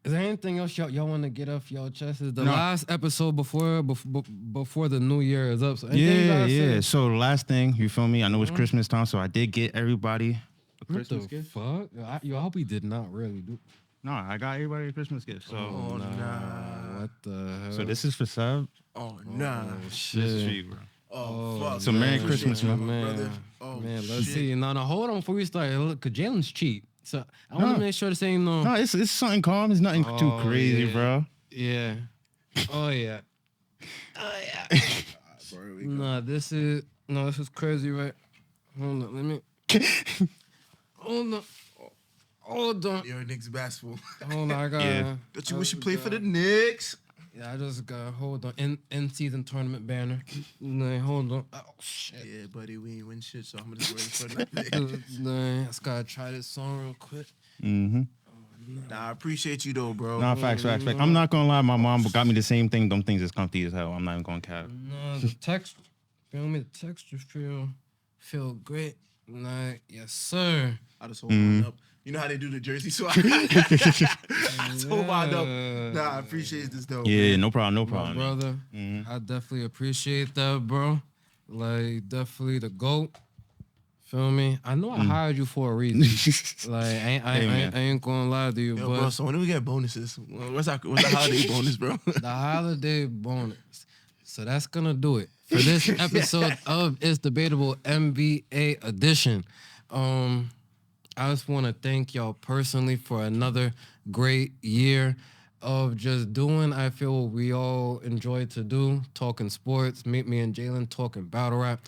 is there anything else y'all want to get off y'all chests? Is the last episode before the new year is up? So anything you gotta say? So the last thing, you feel me? I know it's Christmas time, so I did get everybody a What Christmas the gift. fuck? I hope he did not really do. No, I got everybody a Christmas gift. So, Oh, nah. What the hell? so this is for Sub. Oh, nah. shit. This is for you, bro. Oh, fuck. So Merry man. Christmas, man. Brother. Oh, man, let's shit. see. No, hold on before we start. Look, cause Jalen's cheap. So I want No. to make sure this ain't no. No, it's something calm. It's nothing too Oh, crazy, yeah. bro. Yeah. Oh yeah. No, this is crazy, right? Hold on, let me. Hold on. Yo, Knicks basketball. Hold on, I got. Yeah. Don't you wish you played for the Knicks? Yeah, I just got hold on. In season tournament banner. Nah, hold on. Oh shit. Yeah, buddy, we ain't win shit, so I'm just waiting for nothing. Nah, I just gotta try this song real quick. Mm-hmm. Nah, I appreciate you though, bro. Nah, facts. I'm not gonna lie, my mom got me the same thing. Them things is comfy as hell. I'm not even gonna cap. No, the text, feel me? The texture feel great. Nah, yes sir. I just hold mine up. You know how they do the jersey, so I just hold mine up. Nah, I appreciate this though. Yeah, man. no problem, My brother, I definitely appreciate that, bro. Like, definitely the GOAT. Feel me? I know I hired you for a reason. Like, I ain't gonna lie to you, Yo, but bro, so when do we get bonuses? What's the holiday bonus, bro? the holiday bonus. So that's gonna do it for this episode of It's Debatable NBA edition. I just want to thank y'all personally for another great year of just doing, I feel, what we all enjoy to do, talking sports, me and Jaylen talking battle rap.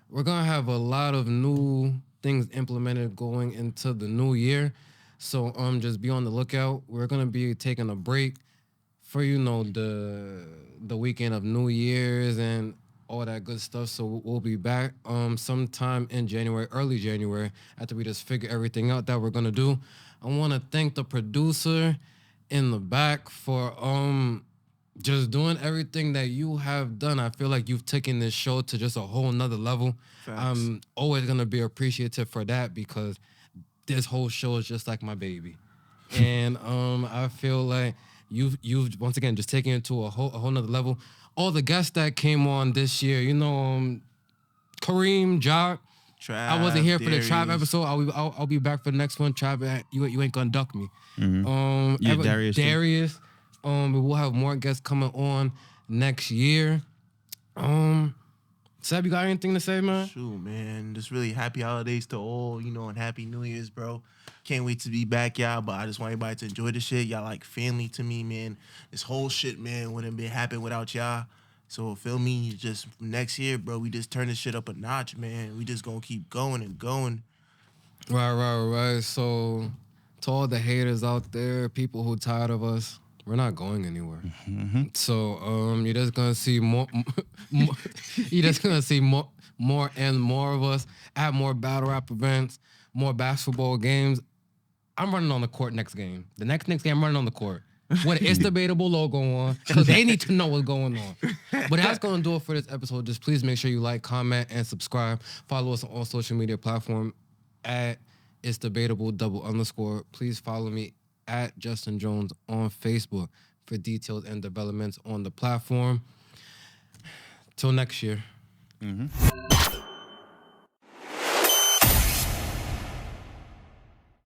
We're going to have a lot of new things implemented going into the new year. So just be on the lookout. We're going to be taking a break for, the weekend of New Year's and all that good stuff. So we'll be back sometime in January, early January, after we just figure everything out that we're gonna do. I want to thank the producer in the back for just doing everything that you have done. I feel like you've taken this show to just a whole nother level. Facts. I'm always gonna be appreciative for that because this whole show is just like my baby. And I feel like you've once again just taken it to a whole nother level. All the guests that came on this year, Kareem, Jock. I wasn't here for the Tribe episode. I'll be back for the next one. Tribe, you ain't gonna duck me. Yeah, Darius too. Darius. We'll have more guests coming on next year. Seb, you got anything to say, man? Shoot, man. Just really happy holidays to all, and happy New Year's, bro. Can't wait to be back, y'all. But I just want everybody to enjoy the shit. Y'all like family to me, man. This whole shit, man, wouldn't be happening without y'all. So feel me, just next year, bro, we just turn this shit up a notch, man. We just gonna keep going and going. Right. So to all the haters out there, people who tired of us, we're not going anywhere. So you're just gonna see more you're just gonna see more and more of us at more battle rap events. more basketball games, I'm running on the court next game. The next game, I'm running on the court. With It's Debatable logo on, so they need to know what's going on. But that's going to do it for this episode. Just please make sure you like, comment, and subscribe. Follow us on all social media platforms at It's Debatable _. Please follow me at Justin Jones on Facebook for details and developments on the platform. Till next year. Mm-hmm.